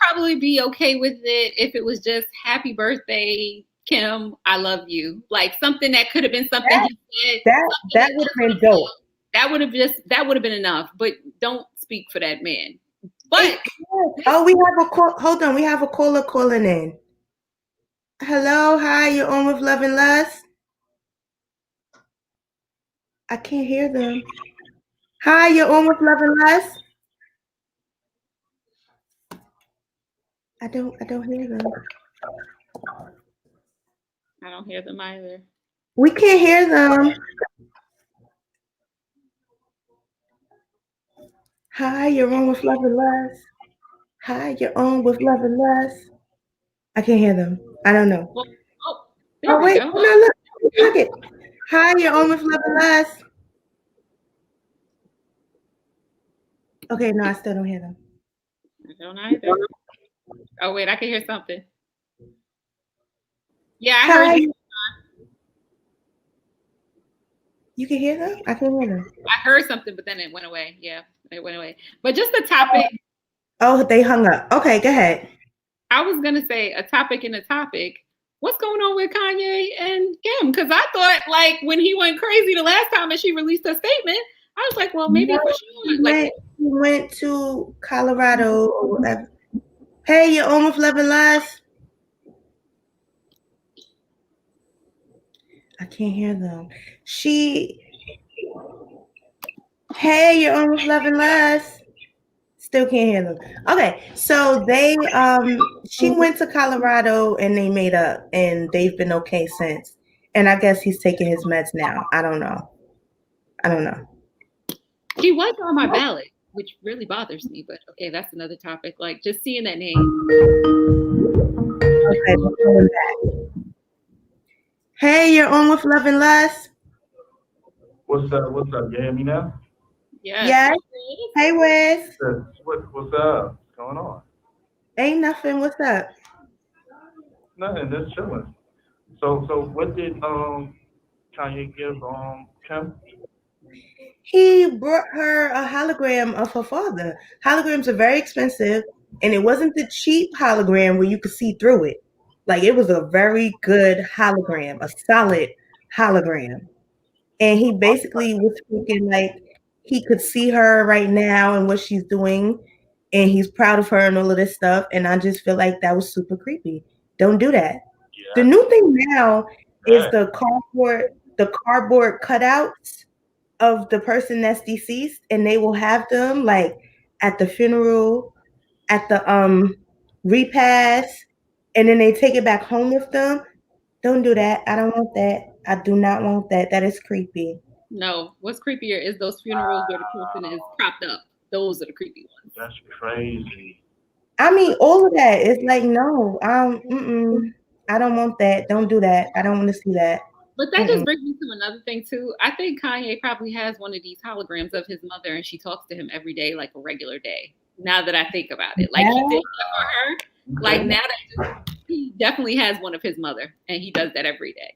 C: probably be okay with it if it was just "Happy birthday, Kim. I love you." Like something that could have been something he said.
H: That would have been dope.
C: That would have been enough. But don't speak for that man. But
H: we have a call. Hold on, we have a caller calling in. Hello, hi, you're on with Love and Lust. I can't hear them. Hi, you're on with Love and Lust. I don't hear them.
C: I don't hear them either.
H: We can't hear them. Hi, you're on with Love and Lust. Hi, you're on with Love and Lust. I can't hear them. I don't know.
C: Well, oh, there
H: Oh
C: we
H: wait,
C: go.
H: oh, no, look it. Hi, you're on with Love and Lust. Okay, no, I still don't hear them.
C: I don't either. Oh wait, I can hear something. Yeah, I heard
H: Hi,
C: you.
H: you can hear them? I can hear them.
C: I heard something, but then it went away. Yeah, it went away. But just a topic.
H: Oh, they hung up. Okay, go ahead.
C: I was gonna say a topic in a topic. What's going on with Kanye and Kim? Because I thought like when he went crazy the last time and she released a statement, I was like, well, maybe
H: No,
C: for sure.
H: he went to Colorado or whatever. Hey, you're on with Love and Lust. I can't hear them. Hey, you're on with Love and Lust. Still can't hear them. Okay, so she went to Colorado and they made up and they've been okay since. And I guess he's taking his meds now. I don't know.
C: He was on my ballot, which really bothers me. But okay, that's another topic. Like just seeing that name.
H: Okay, we're going back. Hey, you're on with Love and Lust.
G: What's up? What's up? You hear me now?
H: Yes. Hey, Wes.
G: What's up? What's going on?
H: Ain't nothing. What's up?
G: Nothing. Just chilling. So what did Kanye give Kim?
H: He brought her a hologram of her father. Holograms are very expensive, and it wasn't the cheap hologram where you could see through it. Like it was a very good hologram, a solid hologram. And he basically was speaking like he could see her right now and what she's doing, and he's proud of her and all of this stuff. And I just feel like that was super creepy. Don't do that. The
G: Yeah.
H: new thing now is
G: Yeah.
H: the cardboard cutouts of the person that's deceased, and they will have them like at the funeral, at the repast, and then they take it back home with them. Don't do that. I don't want that. I do not want that. That is creepy.
C: No, what's creepier is those funerals where the person is propped up. Those are the creepy ones.
G: That's crazy.
H: I mean, all of that is like no. I don't want that. Don't do that. I don't want to see that.
C: But that just
H: Mm-mm.
C: brings me to another thing too. I think Kanye probably has one of these holograms of his mother, and she talks to him every day, like a regular day. Now that I think about it, like he did that for her. Like now that he definitely has one of his mother, and he does that every day.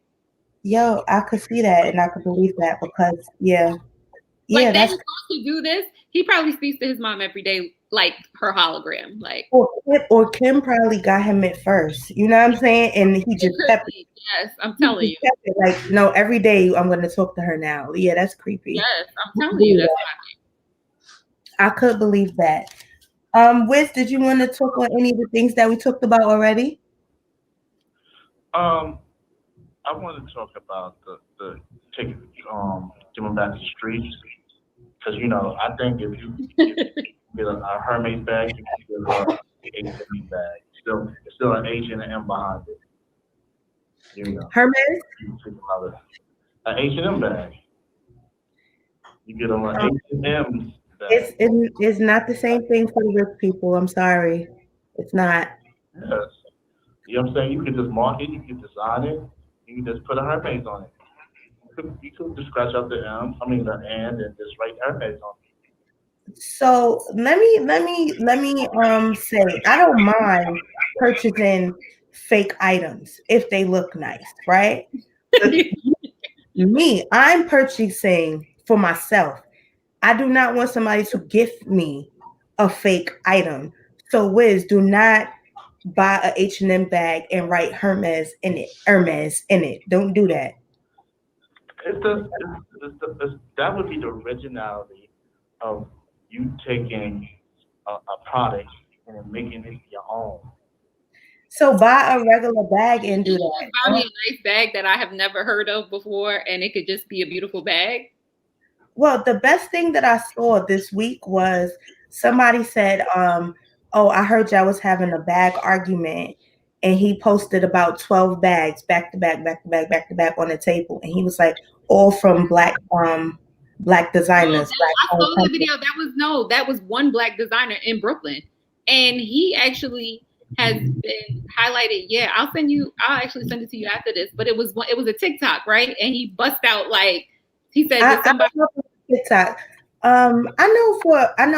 H: Yo, I could see that and I could believe that because
C: Like
H: that's
C: that to do this, he probably speaks to his mom every day, like her hologram. Like
H: or Kim probably got him at first. You know what I'm saying? And he just kept it.
C: Yes, I'm telling you.
H: Kept it. Like no, every day I'm going to talk to her now. Yeah, that's creepy.
C: Yes, I'm telling you. That's
H: I could believe that. Wiz, did you want to talk on any of the things that we talked about already?
G: I want to talk about the taking giving back the streets because I think if you get a Hermes bag, you can get a H&M bag. It's still an H and an M behind it.
H: Hermes?
G: You take an H&M bag. You get them an H&M bag.
H: It's not the same thing for the rich people. I'm sorry, it's not.
G: Yes. You know what I'm saying? You can just mark it. You can design it. You can just put a Hermes on it. You could just scratch out the the and just write Hermes on it.
H: So let me say I don't mind purchasing fake items if they look nice, right? I'm purchasing for myself. I do not want somebody to gift me a fake item. So Wiz, do not buy a H&M bag and write Hermes in it. Don't do that.
G: That would be the originality of you taking a product and making it your own.
H: So buy a regular bag and do
C: You
H: that.
C: just buy me a nice bag that I have never heard of before, and it could just be a beautiful bag.
H: Well, the best thing that I saw this week was somebody said, oh, I heard y'all was having a bag argument. And he posted about 12 bags back to back, back to back, back to back on the table. And he was like, all from black designers.
C: I saw that video. That was one black designer in Brooklyn. And he actually has been highlighted. Yeah, I'll actually send it to you after this. But it was a TikTok, right? And he bust out like he said that somebody
H: TikTok. I know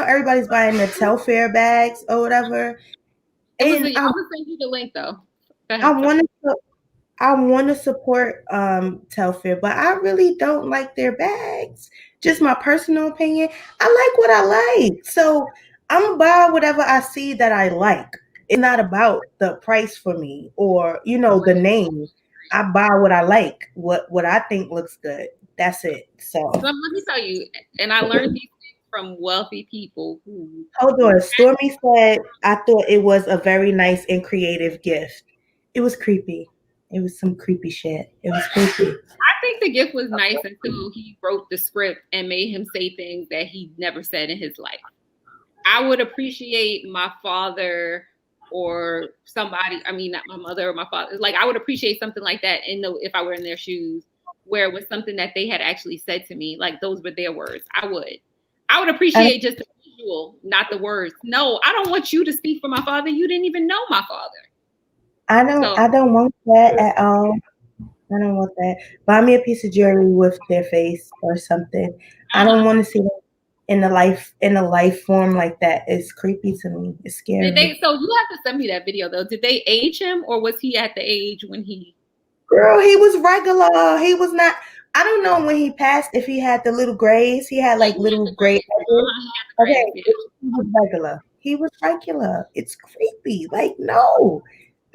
H: everybody's buying the Telfair bags or whatever.
C: I'm gonna send you the link though.
H: I want to support Telfair, but I really don't like their bags. Just my personal opinion. I like what I like, so I'm gonna buy whatever I see that I like. It's not about the price for me or the name. I buy what I like, what I think looks good. That's it. So
C: let me tell you, and I learned these things from wealthy people who.
H: Hold on. Stormy said, I thought it was a very nice and creative gift. It was creepy. It was some creepy shit. It was creepy.
C: I think the gift was nice until he wrote the script and made him say things that he never said in his life. I would appreciate my father or somebody, not my mother or my father. Like, I would appreciate something like that if I were in their shoes, where it was something that they had actually said to me. Like, those were their words. I would appreciate just the visual, not the words. No, I don't want you to speak for my father. You didn't even know my father.
H: I don't want that at all. I don't want that. Buy me a piece of jewelry with their face or something. I don't want to see them in a life form like that. It's creepy to me. It's scary.
C: So you have to send me that video though. Did they age him, or was he at the age when he?
H: Girl, he was regular. He was not. I don't know when he passed if he had the little grays. He had like little gray. Okay, he was regular. He was regular. It's creepy. Like, no.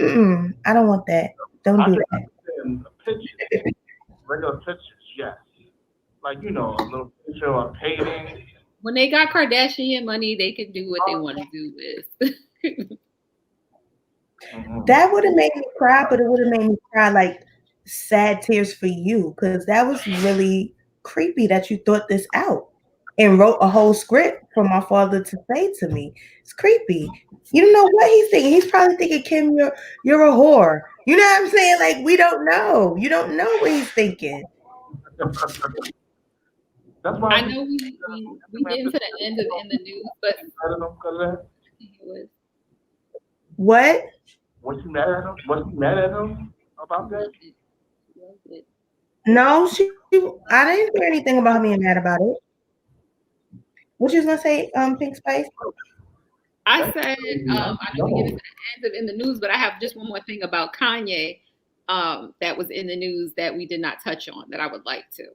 H: I don't want that. Don't do that.
G: Pictures, regular pictures, yes. Like, a little picture or painting.
C: When they got Kardashian money, they can do what they want to do with.
H: That would have made me cry, but it would have made me cry like sad tears for you, because that was really creepy that you thought this out and wrote a whole script for my father to say to me. It's creepy. You don't know what he's thinking. He's probably thinking, Kim, you're a whore. You know what I'm saying? Like, we don't know. You don't know what he's thinking.
G: That's why
C: I know we get into the end of in the news, but
H: what?
G: Was she mad at him? Was she mad at him about that?
H: No, I didn't hear anything about him being mad about it. What you was gonna say, Pink Spice?
C: I said, I know we get into the end of in the news, but I have just one more thing about Kanye that was in the news that we did not touch on that I would like to.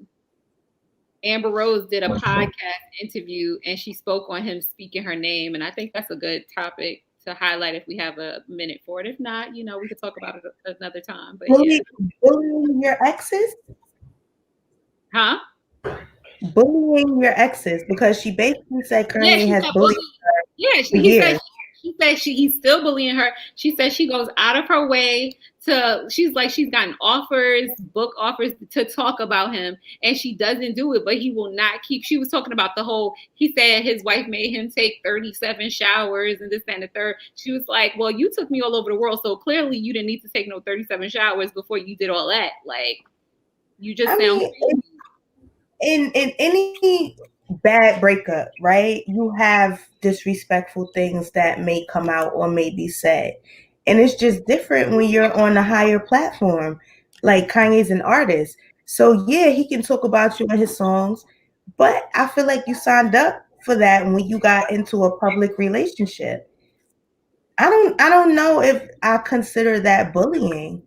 C: Amber Rose did a podcast interview and she spoke on him speaking her name. And I think that's a good topic to highlight if we have a minute for it. If not, we could talk about it another time. But
H: bullying your exes?
C: Huh?
H: Bullying your exes, because she basically said Kanye has bullied her.
C: Yeah, she said he's still bullying her. She said she goes out of her way she's gotten book offers to talk about him, and she doesn't do it, but he will not she was talking about he said his wife made him take 37 showers and this and the third. She was like, well, you took me all over the world, so clearly you didn't need to take no 37 showers before you did all that. Like, you just sound crazy.
H: In any bad breakup, right? You have disrespectful things that may come out or may be said. And it's just different when you're on a higher platform. Like, Kanye's an artist. So yeah, he can talk about you in his songs, but I feel like you signed up for that when you got into a public relationship. I don't know if I consider that bullying.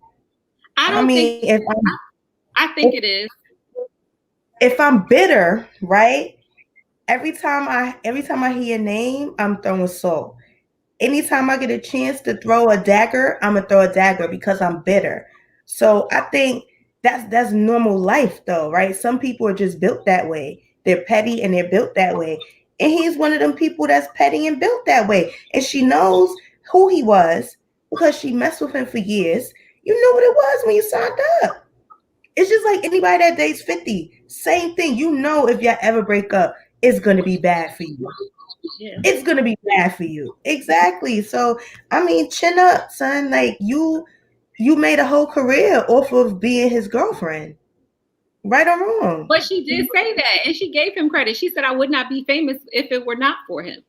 C: I think it is.
H: If I'm bitter, right? Every time I hear your name, I'm throwing salt. Anytime I get a chance to throw a dagger, I'm gonna throw a dagger because I'm bitter. So I think that's normal life, though, right? Some people are just built that way. They're petty and they're built that way. And he's one of them people that's petty and built that way. And she knows who he was, because she messed with him for years. You knew what it was when you signed up. It's just like anybody that dates 50. Same thing. You know if y'all ever break up, it's gonna be bad for you.
C: Yeah.
H: It's gonna be bad for you. Exactly. So I mean, chin up, son. Like you made a whole career off of being his girlfriend. Right or wrong.
C: But she did say that, and she gave him credit. She said, "I would not be famous if it were not for him."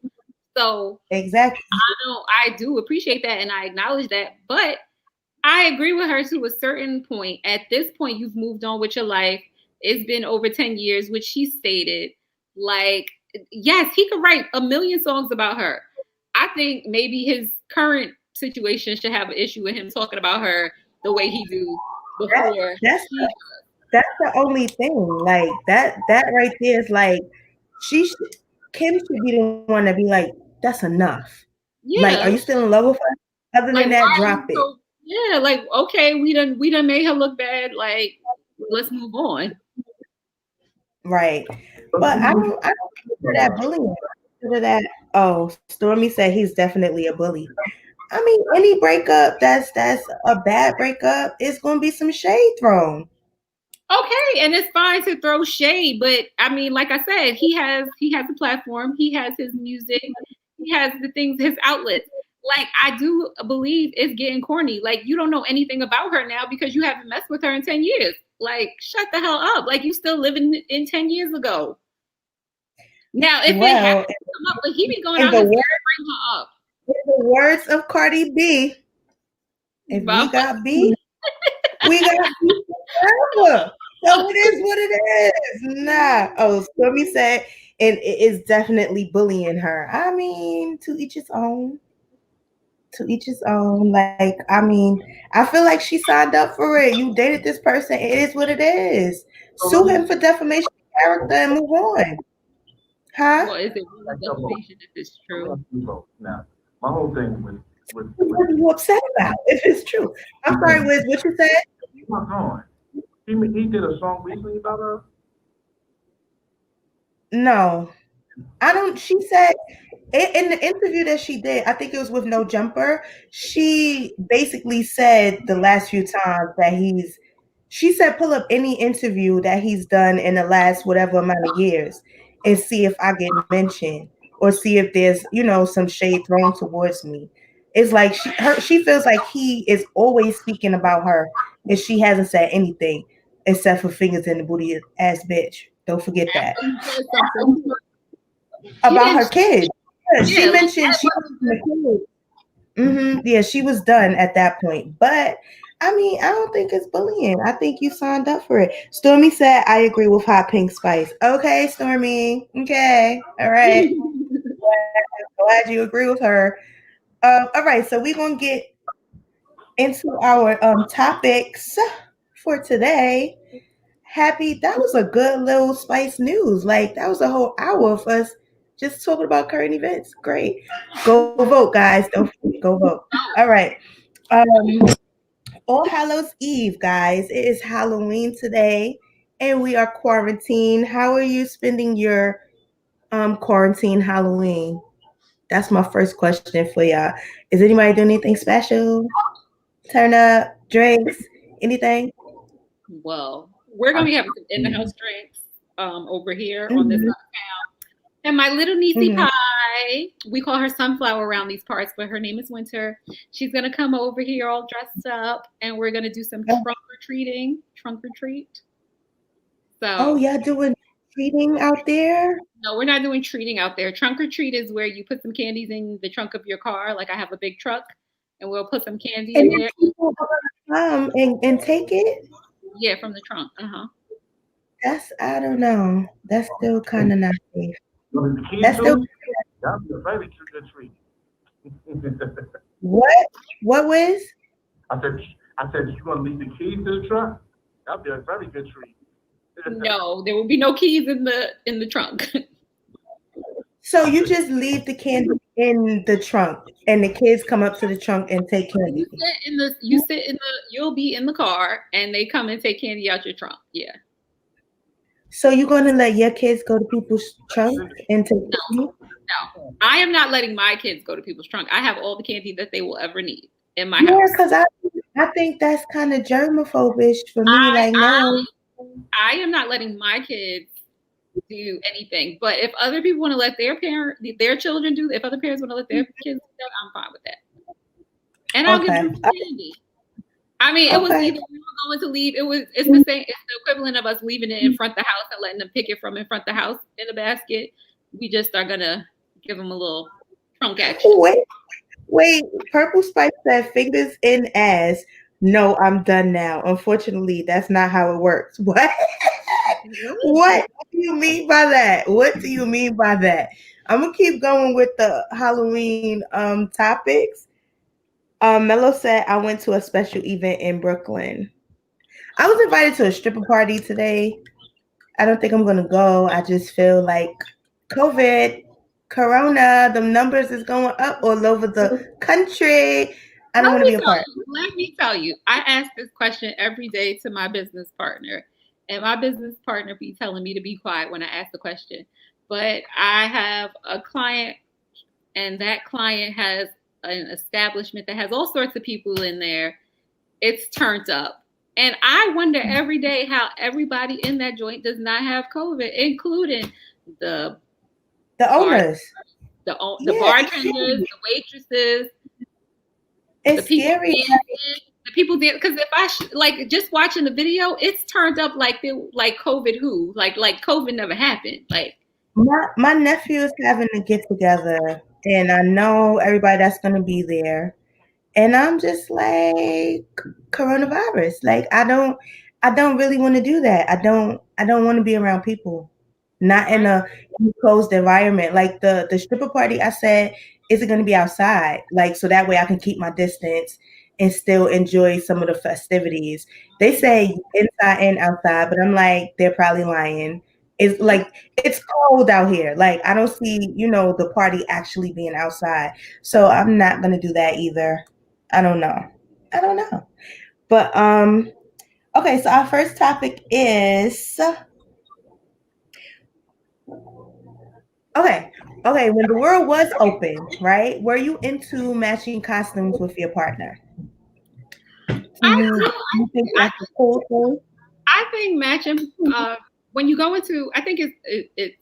C: So
H: Exactly.
C: I do appreciate that, and I acknowledge that. But I agree with her to a certain point. At this point, you've moved on with your life. It's been over 10 years, which she stated. Like, yes, he could write a million songs about her. I think maybe his current situation should have an issue with him talking about her the way he do before.
H: That's the only thing. Like that right there is like Kim should be the one to be like, that's enough. Like,
C: Yeah.
H: are you still in love with her? Other than that, drop it.
C: Yeah, like, okay, we done made her look bad. Like, let's move on.
H: Right. But I don't consider that bullying. Consider that. Oh, Stormy said he's definitely a bully. I mean, any breakup that's a bad breakup, it's gonna be some shade thrown.
C: Okay, and it's fine to throw shade, but I mean, like I said, he has a platform, he has his music, he has the things, his outlets. Like, I do believe it's getting corny. Like, you don't know anything about her now because you haven't messed with her in 10 years. Like, shut the hell up. Like, you still living in 10 years ago. Now, if it happens to come up, but he be going out his way to bring her up.
H: In the words of Cardi B, if we got beef, we got beef forever. So it is what it is. Nah. Oh, Stormy said, and it is definitely bullying her. I mean, to each his own. To each his own. Like, I mean, I feel like she signed up for it. You dated this person. It is what it is. Sue him for defamation of character and move on. Huh?
C: Well, is it really defamation if it's true?
G: Now, my whole thing with
H: what are you upset about if it's true? I'm sorry, Wiz, what you said?
G: He's not going. He did a song recently about her.
H: No, I don't. She said in the interview that she did, I think it was with No Jumper. She basically said the last few times that she said, pull up any interview that he's done in the last whatever amount of years and see if I get mentioned or see if there's, some shade thrown towards me. It's like she feels like he is always speaking about her and she hasn't said anything except for fingers in the booty ass bitch. Don't forget that. About her kids. Yeah, she mentioned she was the kids. Yeah, she was done at that point. But I mean, I don't think it's bullying. I think you signed up for it. Stormy said, I agree with Hot Pink Spice. Okay, Stormy. Okay. All right. Glad you agree with her. All right, so we're going to get into our topics for today. That was a good little Spice News. Like, that was a whole hour of us just talking about current events. Great. Go vote, guys. Don't forget, go vote. All right. All Hallows Eve, guys. It is Halloween today, and we are quarantined. How are you spending your quarantine Halloween? That's my first question for y'all. Is anybody doing anything special? Turn up, drinks, anything?
C: Well, we're gonna be having some in-the-house drinks over here on this side of town. And my little niecey pie, we call her Sunflower around these parts, but her name is Winter. She's gonna come over here all dressed up, and we're gonna do some trunk or treat. So,
H: y'all doing treating out there?
C: No, we're not doing treating out there. Trunk or treat is where you put some candies in the trunk of your car. Like, I have a big truck, and we'll put some candy in there.
H: People come and take it?
C: Yeah, from the trunk.
H: I don't know. That's still kind of not safe.
G: That's still that'd be a very good treat.
H: What Wiz?
G: I said you're gonna leave the keys to the truck? That'd be a very good treat.
C: No, there will be no keys in the trunk.
H: So you just leave the candy in the trunk, and the kids come up to the trunk and take candy.
C: You'll be in the car, and they come and take candy out your trunk. Yeah.
H: So you're gonna let your kids go to people's trunk and take candy?
C: No, I am not letting my kids go to people's trunk. I have all the candy that they will ever need, in my
H: Yeah,
C: house.
H: because I think that's kind of germophobic for me. Like, no.
C: I am not letting my kids do anything. But if other people want to let their children do, if other parents want to let their kids do that, I'm fine with that. And I'll give them candy. I mean, it was either we were going to leave. It's the same. It's the equivalent of us leaving it in front of the house and letting them pick it from in front of the house in a basket. We just are gonna give them a little trunk action.
H: Wait. Purple Spice said fingers in ass. No, I'm done now. Unfortunately, that's not how it works. What? What do you mean by that? What do you mean by that? I'm gonna keep going with the Halloween topics. Mello said I went to a special event in Brooklyn. I was invited to a stripper party today. I don't think I'm gonna go. I just feel like COVID, Corona, the numbers is going up all over the country. I don't want to be a part.
C: Let me tell you, I ask this question every day to my business partner, and my business partner be telling me to be quiet when I ask the question. But I have a client, and that client has an establishment that has all sorts of people in there. It's turned up. And I wonder every day how everybody in that joint does not have COVID, including the
H: owners,
C: the bartenders, the waitresses.
H: It's scary.
C: The people did, because if I just watching the video, it's turned up like COVID who like COVID never happened. Like
H: my nephew is having a get together, and I know everybody that's gonna be there. And I'm just like, coronavirus. Like I don't really want to do that. I don't want to be around people. Not in a closed environment. Like the stripper party, I said, is it going to be outside? Like, so that way I can keep my distance and still enjoy some of the festivities. They say inside and outside, but I'm like, they're probably lying. It's like, it's cold out here. Like, I don't see, the party actually being outside. So I'm not going to do that either. I don't know. But, okay. So our first topic is, Okay. When the world was open, right? Were you into matching costumes with your partner? You think that's a cool thing?
C: I think matching. When you go into, I think it's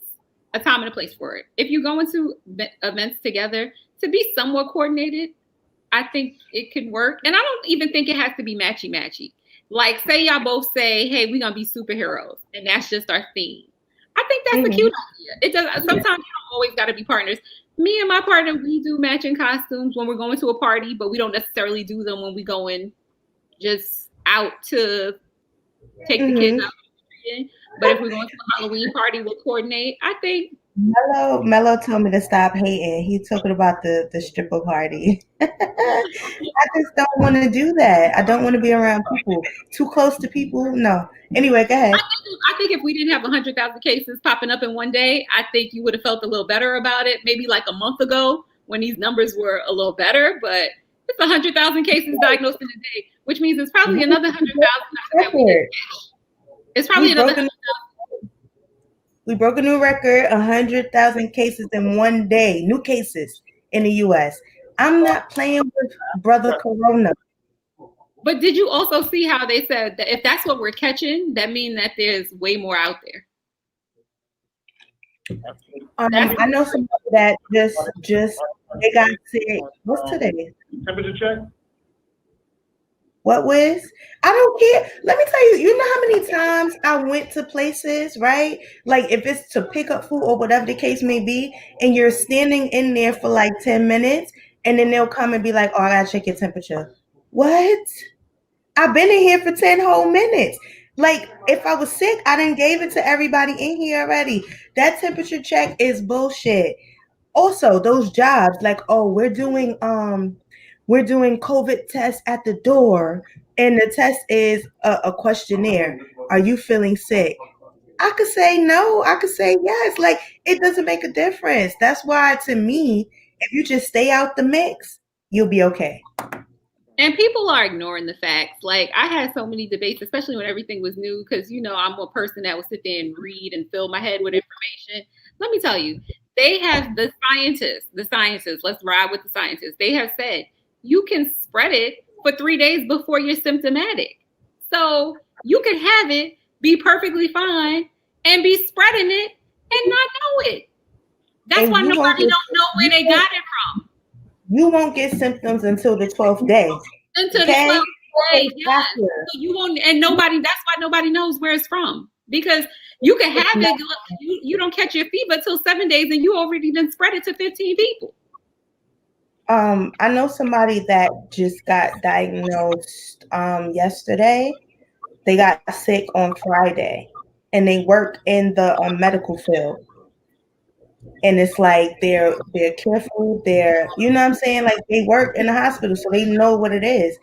C: a time and a place for it. If you go into events together, to be somewhat coordinated, I think it can work. And I don't even think it has to be matchy. Like, say y'all both say, "Hey, we're gonna be superheroes," and that's just our theme. I think that's a cute idea. It does. Sometimes you don't always got to be partners. Me and my partner, we do matching costumes when we're going to a party, but we don't necessarily do them when we going just out to take the kids out. But if we're going to a Halloween party, we'll coordinate. I think
H: Mello told me to stop hating. He's talking about the stripper party. I just don't want to do that. I don't want to be around people. Too close to people? No. Anyway, go ahead.
C: I think if we didn't have 100,000 cases popping up in one day, I think you would have felt a little better about it. Maybe like a month ago when these numbers were a little better, but it's 100,000 cases diagnosed in a day, which means it's probably another 100,000. It's probably another 100,000.
H: We broke a new record, 100,000 cases in one day, new cases in the U.S. I'm not playing with brother Corona.
C: But did you also see how they said that if that's what we're catching, that means that there's way more out there?
H: I know somebody that just they got sick. What's today?
G: Temperature check.
H: What WIZZ? I don't care. Let me tell you, you know how many times I went to places, right? Like if it's to pick up food or whatever the case may be, and you're standing in there for like 10 minutes, and then they'll come and be like, "Oh, I gotta check your temperature." What? I've been in here for 10 whole minutes. Like if I was sick, I done gave it to everybody in here already. That temperature check is bullshit. Also, those jobs, like, oh, we're doing COVID tests at the door, and the test is a questionnaire. Are you feeling sick? I could say no. I could say yes. Like, it doesn't make a difference. That's why, to me, if you just stay out the mix, you'll be okay.
C: And people are ignoring the facts. Like, I had so many debates, especially when everything was new, because, I'm a person that will sit there and read and fill my head with information. Let me tell you, they have the scientists, let's ride with the scientists. They have said you can spread it for 3 days before you're symptomatic. So you can have it, be perfectly fine, and be spreading it and not know it. That's
H: And
C: why
H: you won't
C: nobody
H: get-
C: don't know where they got it from.
H: You won't get symptoms until the 12th day.
C: Until
H: Okay?
C: the 12th day, yes.
H: After.
C: So you won't, and nobody, that's why nobody knows where it's from. Because you can have it, you don't catch your fever till 7 days and you already done spread it to 15 people.
H: I know somebody that just got diagnosed yesterday. They got sick on Friday and they work in the medical field. And it's like they're careful, you know what I'm saying? Like they work in the hospital, so they know what it is.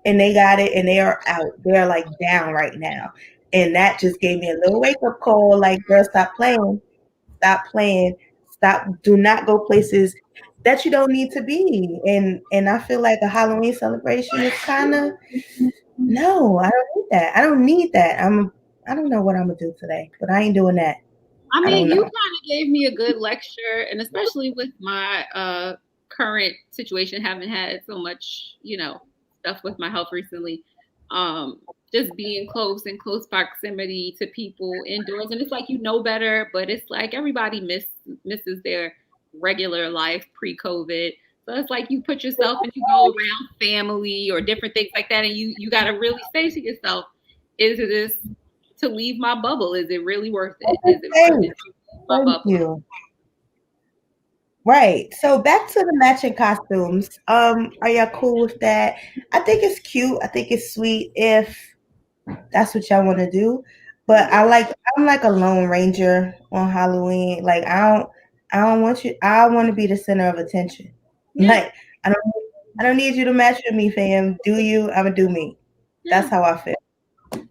H: And they got it and they are out. They're like down right now. And that just gave me a little wake-up call, like, girl, stop playing. Do not go places that you don't need to be. And I feel like a Halloween celebration is kind of, no, I don't need that. I don't need that. I don't know what I'm gonna do today, but I ain't doing that.
C: I mean, you kind of gave me a good lecture, and especially with my current situation, having had so much, stuff with my health recently, just being in close proximity to people indoors, and it's like better, but it's like everybody misses their regular life pre-COVID. So it's like you put yourself and you go around family or different things like that, and you got to really say to yourself, is this to leave my bubble? Is it really worth it? Is it worth it to leave my bubble?
H: You. Right. So back to the matching costumes. Are y'all cool with that? I think it's cute. I think it's sweet if that's what y'all want to do. But I'm like a Lone Ranger on Halloween. Like I don't want you. I want to be the center of attention. Yeah. Like I don't need you to match with me, fam. Do you? I'm gonna do me. Yeah. That's how I feel.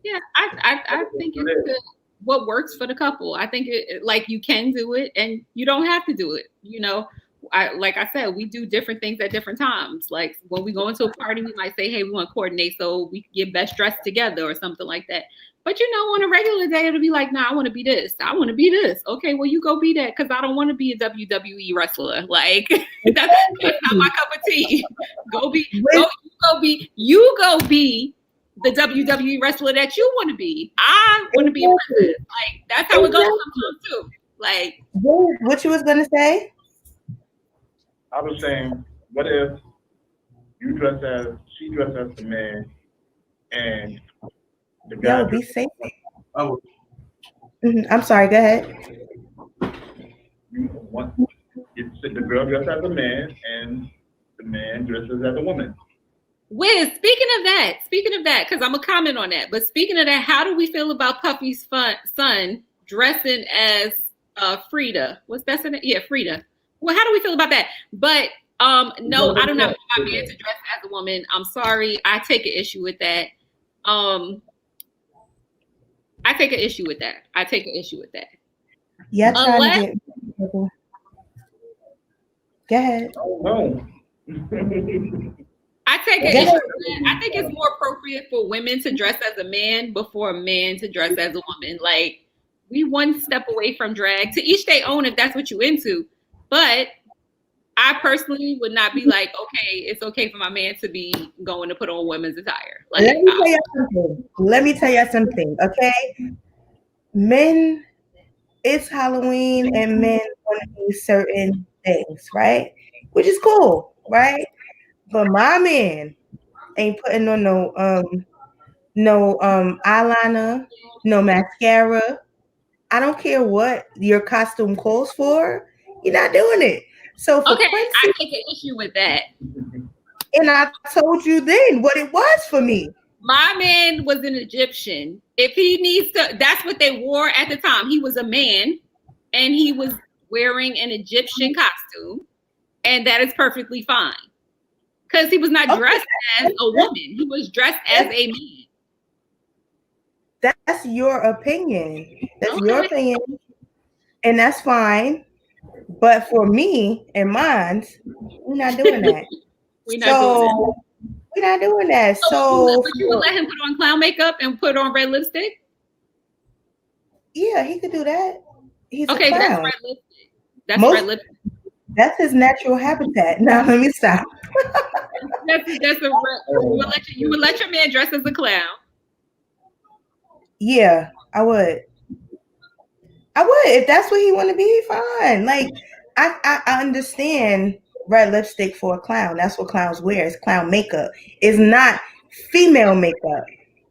C: Yeah, I think it's good. What works for the couple. I think like you can do it and you don't have to do it. Like I said, we do different things at different times. Like when we go into a party, we might say, hey, we want to coordinate so we can get best dressed together or something like that. But on a regular day, it'll be like, nah, I want to be this. I want to be this. Okay, well, you go be that because I don't want to be a WWE wrestler. Like that's not my cup of tea. You go be the WWE wrestler that you want to be. I want to be a princess. Like that's how it goes sometimes too. Like
H: what you was gonna say?
G: I was saying, what if she dressed as the man, and the guy?
H: Be safe. I'm sorry. Go ahead.
G: The girl dressed as a man, and the man dresses as a woman.
C: WIZZ, speaking of that, because I'm gonna comment on that. But speaking of that, how do we feel about Puffy's son dressing as Frida? What's that? Yeah, Frida. Well, how do we feel about that? But no, I do not want my man to dress as a woman. I'm sorry, I take an issue with that. I take an issue with that.
H: Yeah, trying to get. Go ahead.
G: Oh,
C: I take an issue with that. I think it's more appropriate for women to dress as a man before a man to dress as a woman. Like, we one step away from drag. To each their own if that's what you're into. But I personally would not be like, okay, it's okay for my man to be going to put on women's attire. Like,
H: Let me tell you something, okay? Men, it's Halloween and men want to do certain things, right? Which is cool, right? But my man ain't putting on no eyeliner, no mascara. I don't care what your costume calls for. You're not doing it. So for Quincy,
C: I take an issue with that.
H: And I told you then what it was for me.
C: My man was an Egyptian. If he needs to, that's what they wore at the time. He was a man and he was wearing an Egyptian costume, and that is perfectly fine. Because he was not dressed as a woman. He was dressed as a man.
H: That's your opinion. That's your opinion. And that's fine. But for me and mine, we're not doing that. We're not doing that. So
C: but you would let him put on clown makeup and put on red lipstick?
H: Yeah, he could do that. He's
C: okay,
H: a clown.
C: that's red lipstick. That's red lipstick.
H: That's his natural habitat. Now let me stop.
C: You would let your man dress as a clown.
H: Yeah, I would. If that's what he want to be, fine. Like I understand red lipstick for a clown. That's what clowns wear. It's clown makeup. It's not female makeup.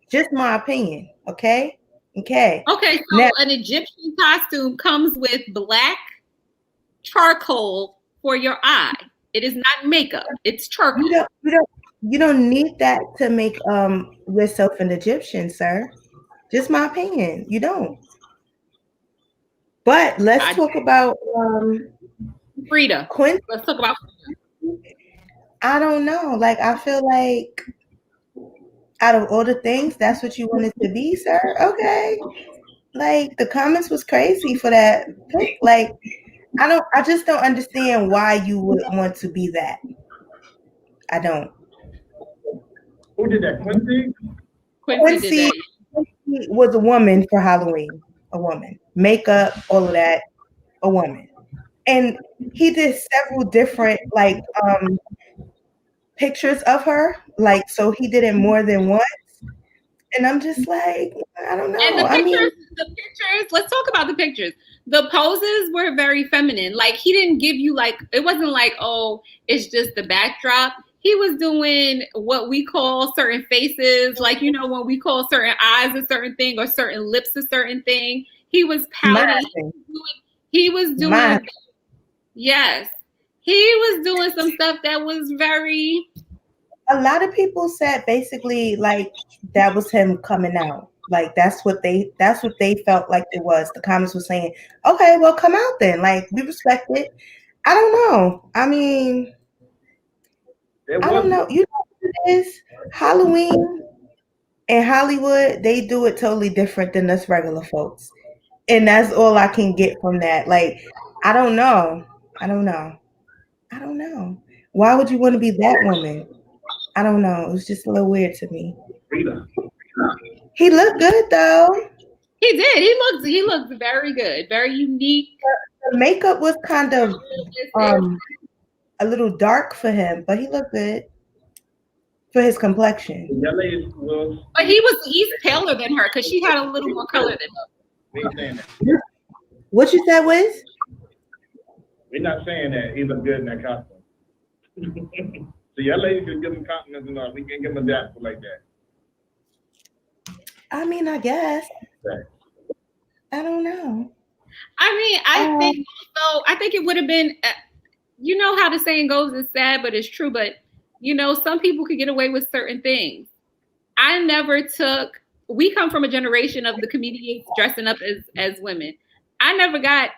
H: Just my opinion. Okay.
C: Okay, so
H: Now,
C: an Egyptian costume comes with black charcoal for your eye. It is not makeup. It's charcoal.
H: you don't need that to make yourself an Egyptian, sir. Just my opinion. You don't. But let's talk about
C: Frida.
H: Quincy.
C: Let's talk about
H: Frida. I don't know. Like, I feel like out of all the things, that's what you wanted to be, sir. Okay. Like, the comments was crazy for that pick. Like, I just don't understand why you would want to be that. I don't.
G: Who did that? Quincy?
C: Quincy did that.
H: Quincy was a woman for Halloween. A woman. Makeup, all of that. A woman. And he did several different like pictures of her. Like, so he did it more than once. And I'm just like, I don't know.
C: And the pictures, let's talk about the pictures. The poses were very feminine. Like, he didn't give you like, it wasn't like, oh, it's just the backdrop. He was doing what we call certain faces. Like, you know, when we call certain eyes a certain thing or certain lips a certain thing. He was pouting. He was doing, yes. He was doing some stuff that was very.
H: A lot of people said basically like that was him coming out. Like that's what they felt like it was. The comments were saying, okay, well, come out then. Like, we respect it. I don't know. I mean, I don't know. You know what it is? Halloween in Hollywood, they do it totally different than us regular folks. And that's all I can get from that. Like, I don't know. Why would you want to be that woman? I don't know. It was just a little weird to me. He looked good though.
C: He did. He looked very good. Very unique.
H: The makeup was kind of a little dark for him, but he looked good for his complexion.
C: But he's paler than her because she had a little more color than him.
H: What you said, Wiz?
G: We're not saying that he looked good in that costume. So y'all ladies can give him compliments and all. We can't give him a dap like that.
H: I mean, I guess.
G: Right.
H: I don't know.
C: I mean, I think it would have been, you know how the saying goes, it's sad, but it's true. But, you know, some people could get away with certain things. We come from a generation of the comedians dressing up as women. I never got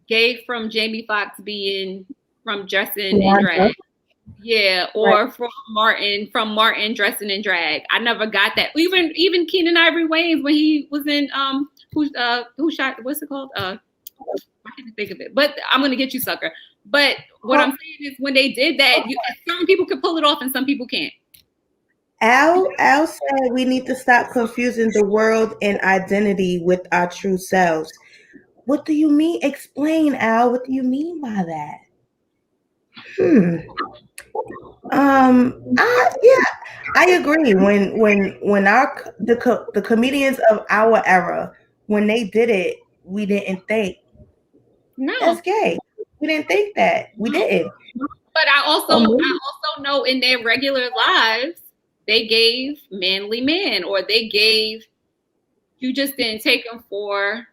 C: gay from Jamie Foxx from dressing in drag. Yeah, or right. from Martin dressing in drag. I never got that. Even Keenan Ivory Wayans when he was in who shot, what's it called? I can't think of it. But I'm gonna get you, sucker. But what I'm saying is when they did that, certain people could pull it off and some people can't.
H: Al said we need to stop confusing the world and identity with our true selves. What do you mean? Explain, Al. What do you mean by that? I agree. When the comedians of our era, when they did it, we didn't think that's gay. We didn't think that. We didn't.
C: But I also know in their regular lives, they gave manly men, or you just didn't take them for.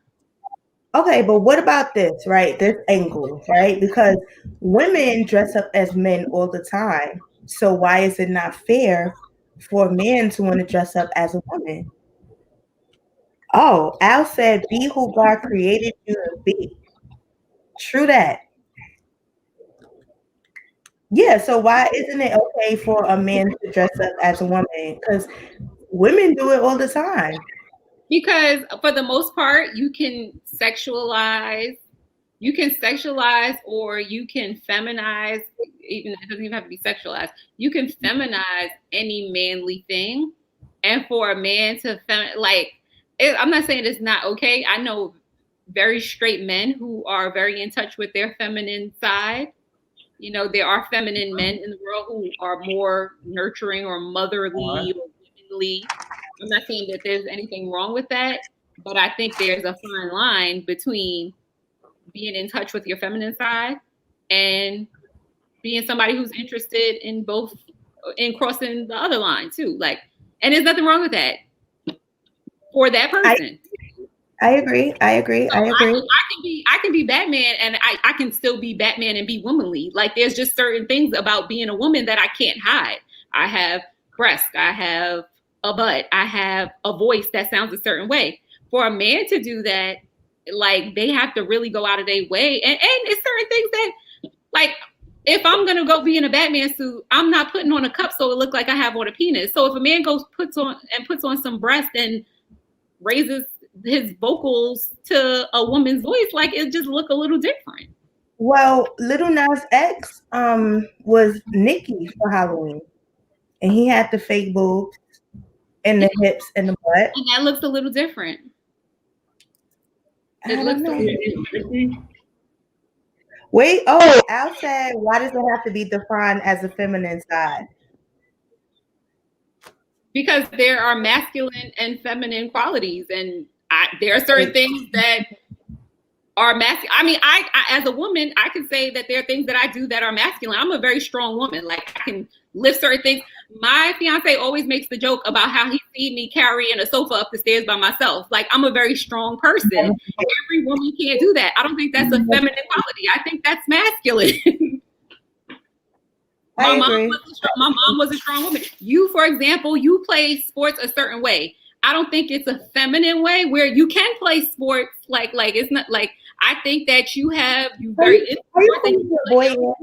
H: Okay, but what about this, right? This angle, right? Because women dress up as men all the time. So why is it not fair for a man to want to dress up as a woman? Oh, Al said, be who God created you to be. True that. Yeah, so why isn't it okay for a man to dress up as a woman? Because women do it all the time.
C: Because for the most part, you can sexualize or you can feminize, even it doesn't even have to be sexualized. You can feminize any manly thing. And for a man to I'm not saying it's not okay. I know very straight men who are very in touch with their feminine side. You know, there are feminine men in the world who are more nurturing or motherly or womanly. I'm not saying that there's anything wrong with that, but I think there's a fine line between being in touch with your feminine side and being somebody who's interested in both, in crossing the other line too. Like, and there's nothing wrong with that for that person.
H: I agree. So
C: I can be Batman, and I can still be Batman and be womanly. Like, there's just certain things about being a woman that I can't hide. I have breasts, I have a butt, I have a voice that sounds a certain way. For a man to do that, like, they have to really go out of their way. And it's certain things that, like, if I'm gonna go be in a Batman suit, I'm not putting on a cup so it looks like I have on a penis. So if a man puts on some breast and raises his vocals to a woman's voice, like, it just look a little different.
H: Well, Lil Nas X was Nikki for Halloween, and he had the fake boobs and the hips and the butt,
C: and that looks a little different. It looks a little different.
H: Wait, Al said, why does it have to be defined as a feminine side?
C: Because there are masculine and feminine qualities, and there are certain things that are masculine. I mean, I as a woman, I can say that there are things that I do that are masculine. I'm a very strong woman. Like, I can lift certain things. My fiance always makes the joke about how he sees me carrying a sofa up the stairs by myself. Like, I'm a very strong person. Every woman can't do that. I don't think that's a feminine quality. I think that's masculine. My mom was a strong woman. You, for example, you play sports a certain way. I don't think it's a feminine way where you can play sports like it's not like, I think that you very.
H: Are you calling me a boy?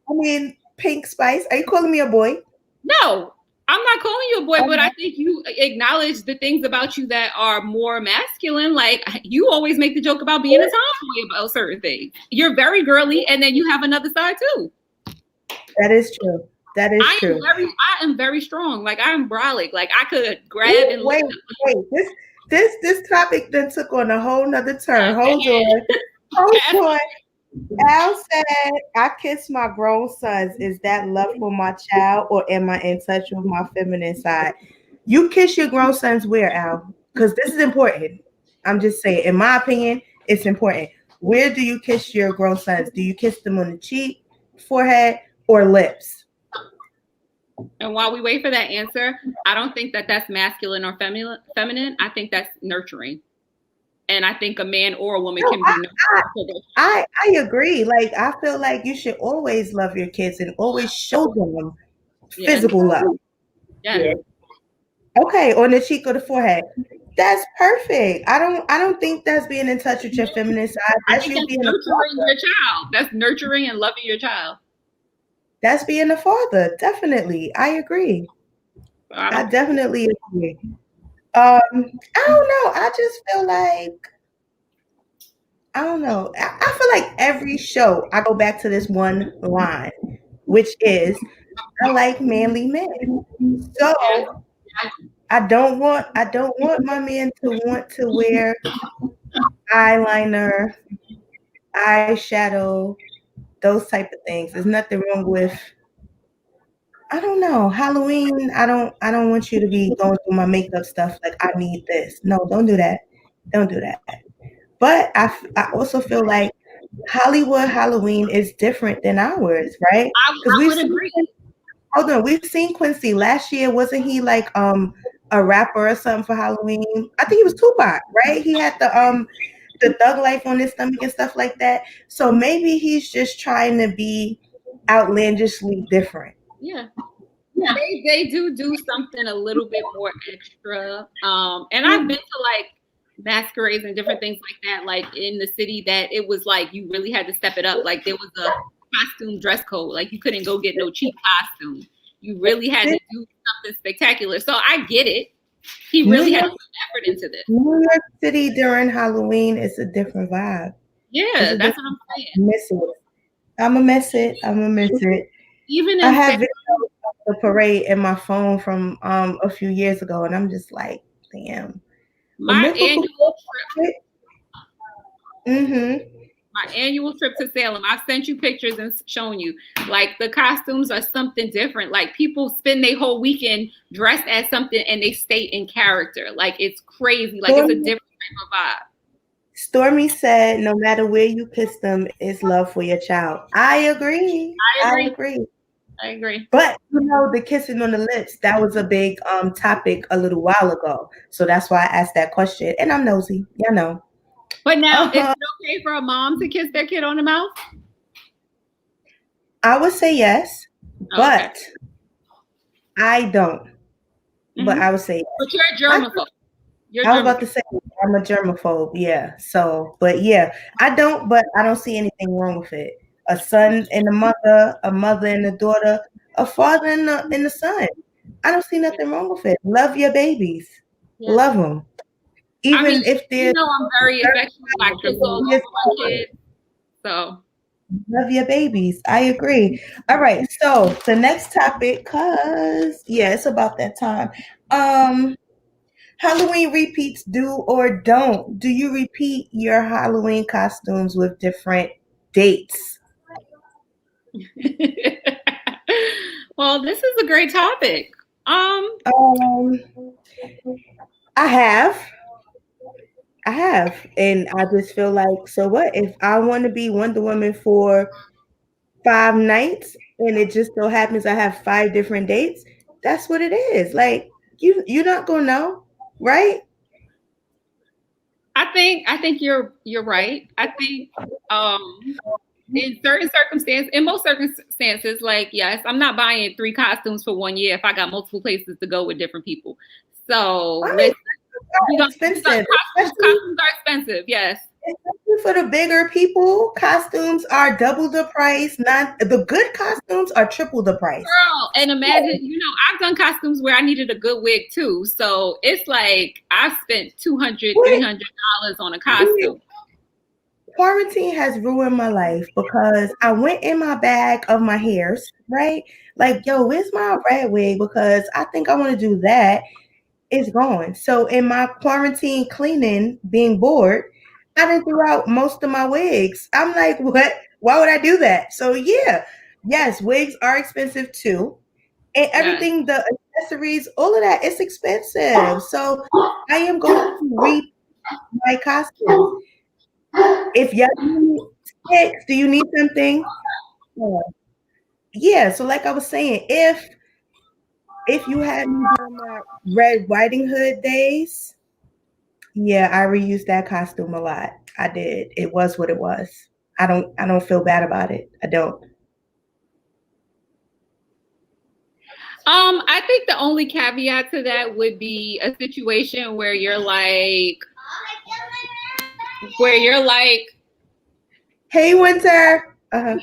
H: I mean, Pink Spice. Are you calling me a boy?
C: No, I'm not calling you a boy, but I think you acknowledge the things about you that are more masculine. Like, you always make the joke about being a tomboy about certain things. You're very girly, and then you have another side too.
H: That is true. True.
C: I am very strong. Like, I'm brolic. Like, I could grab and
H: wait. This topic then took on a whole nother turn. Hold on. Al said, I kiss my grown sons. Is that love for my child, or am I in touch with my feminine side? You kiss your grown sons where, Al? Because this is important. I'm just saying, in my opinion, it's important. Where do you kiss your grown sons? Do you kiss them on the cheek, forehead, or lips?
C: And while we wait for that answer, I don't think that that's masculine or feminine. I think that's nurturing. And I think a man or a woman can be nurturing.
H: I agree. Like, I feel like you should always love your kids and always show them physical love.
C: Yeah.
H: Okay, on the cheek or the forehead. That's perfect. I don't think that's being in touch with your feminine side.
C: That's you being nurturing your child. That's nurturing and loving your child.
H: That's being a father. Definitely. I agree. I definitely agree. I don't know. I just feel like, I don't know. I feel like every show I go back to this one line, which is, I like manly men. So I don't want my man to want to wear eyeliner, eyeshadow, those type of things. There's nothing wrong with, I don't know, Halloween. I don't want you to be going through my makeup stuff like, I need this. No, don't do that. But I also feel like Hollywood Halloween is different than ours, right?
C: I would agree.
H: Hold on, we've seen Quincy last year. Wasn't he like a rapper or something for Halloween? I think he was Tupac, right? He had the thug life on his stomach and stuff like that. So maybe he's just trying to be outlandishly different.
C: Yeah. They do something a little bit more extra. And I've been to like masquerades and different things like that, like in the city, that it was like you really had to step it up. Like, there was a costume dress code. Like, you couldn't go get no cheap costume. You really had to do something spectacular. So I get it. He really had to put effort into this.
H: New York City during Halloween is a different vibe.
C: Yeah, that's what I'm saying.
H: I'm gonna miss it.
C: Even
H: I have videos of the parade in my phone from a few years ago, and I'm just like, damn.
C: My annual trip.
H: Mm-hmm.
C: My annual trip to Salem. I've sent you pictures and shown you. Like the costumes are something different. Like people spend their whole weekend dressed as something and they stay in character. Like it's crazy. Like it's a different type of vibe.
H: Stormy said, "No matter where you kiss them, it's love for your child." I agree.
C: I agree.
H: But you know, the kissing on the lips—that was a big topic a little while ago. So that's why I asked that question. And I'm nosy, you know.
C: But now, is it okay for a mom to kiss their kid on the mouth?
H: I would say yes, but I don't. Mm-hmm. But I would say yes.
C: But you're a germaphobe.
H: I was about to say I'm a germaphobe, yeah. So, but yeah, I don't see anything wrong with it. A son and a mother and a daughter, a father and the son. I don't see nothing wrong with it. Love your babies, love them. Even if they're,
C: you know, I'm very affectionate. I kiss all over my kids. So
H: love your babies. I agree. All right. So the next topic, it's about that time. Halloween repeats, do or don't. Do you repeat your Halloween costumes with different dates?
C: Well, this is a great topic.
H: I have, and I just feel like, so what? If I want to be Wonder Woman for 5 nights, and it just so happens I have 5 different dates, that's what it is. Like you're not gonna know, right?
C: I think you're right. I think in certain circumstances, in most circumstances, like yes, I'm not buying 3 costumes for 1 year if I got multiple places to go with different people. So
H: expensive.
C: Costumes are expensive, yes.
H: Especially for the bigger people, costumes are double the price. Not the good costumes are triple the price.
C: Girl, and imagine, you know, I've done costumes where I needed a good wig too. So it's like I spent $200, $300 on a costume.
H: Quarantine has ruined my life because I went in my bag of my hairs, right? Like, yo, where's my red wig? Because I think I want to do that. It's gone. So in my quarantine cleaning, being bored, I done threw out most of my wigs. I'm like, what? Why would I do that? So yeah, yes, wigs are expensive too. And everything, the accessories, all of that, it's expensive. So I am going to read my costume. If y'all need sticks, do you need something? Yeah, so like I was saying, if you had me doing my Red Riding Hood days, yeah, I reused that costume a lot. I did. It was what it was. I don't feel bad about it. I don't.
C: I think the only caveat to that would be a situation where you're like,
H: hey, Winter.
C: I'm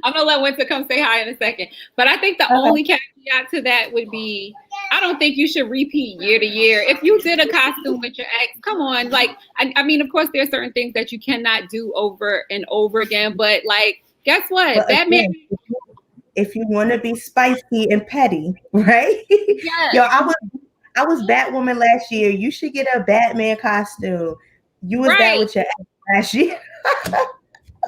C: gonna let Winter come say hi in a second. But I think the only caveat to that would be, I don't think you should repeat year to year. If you did a costume with your ex, come on. Like, I mean, of course, there are certain things that you cannot do over and over again. But like, guess what?
H: But
C: Batman.
H: Again, if you want to be spicy and petty, right?
C: Yes.
H: Yo, I was Batwoman last year. You should get a Batman costume. You was that with your ex last year.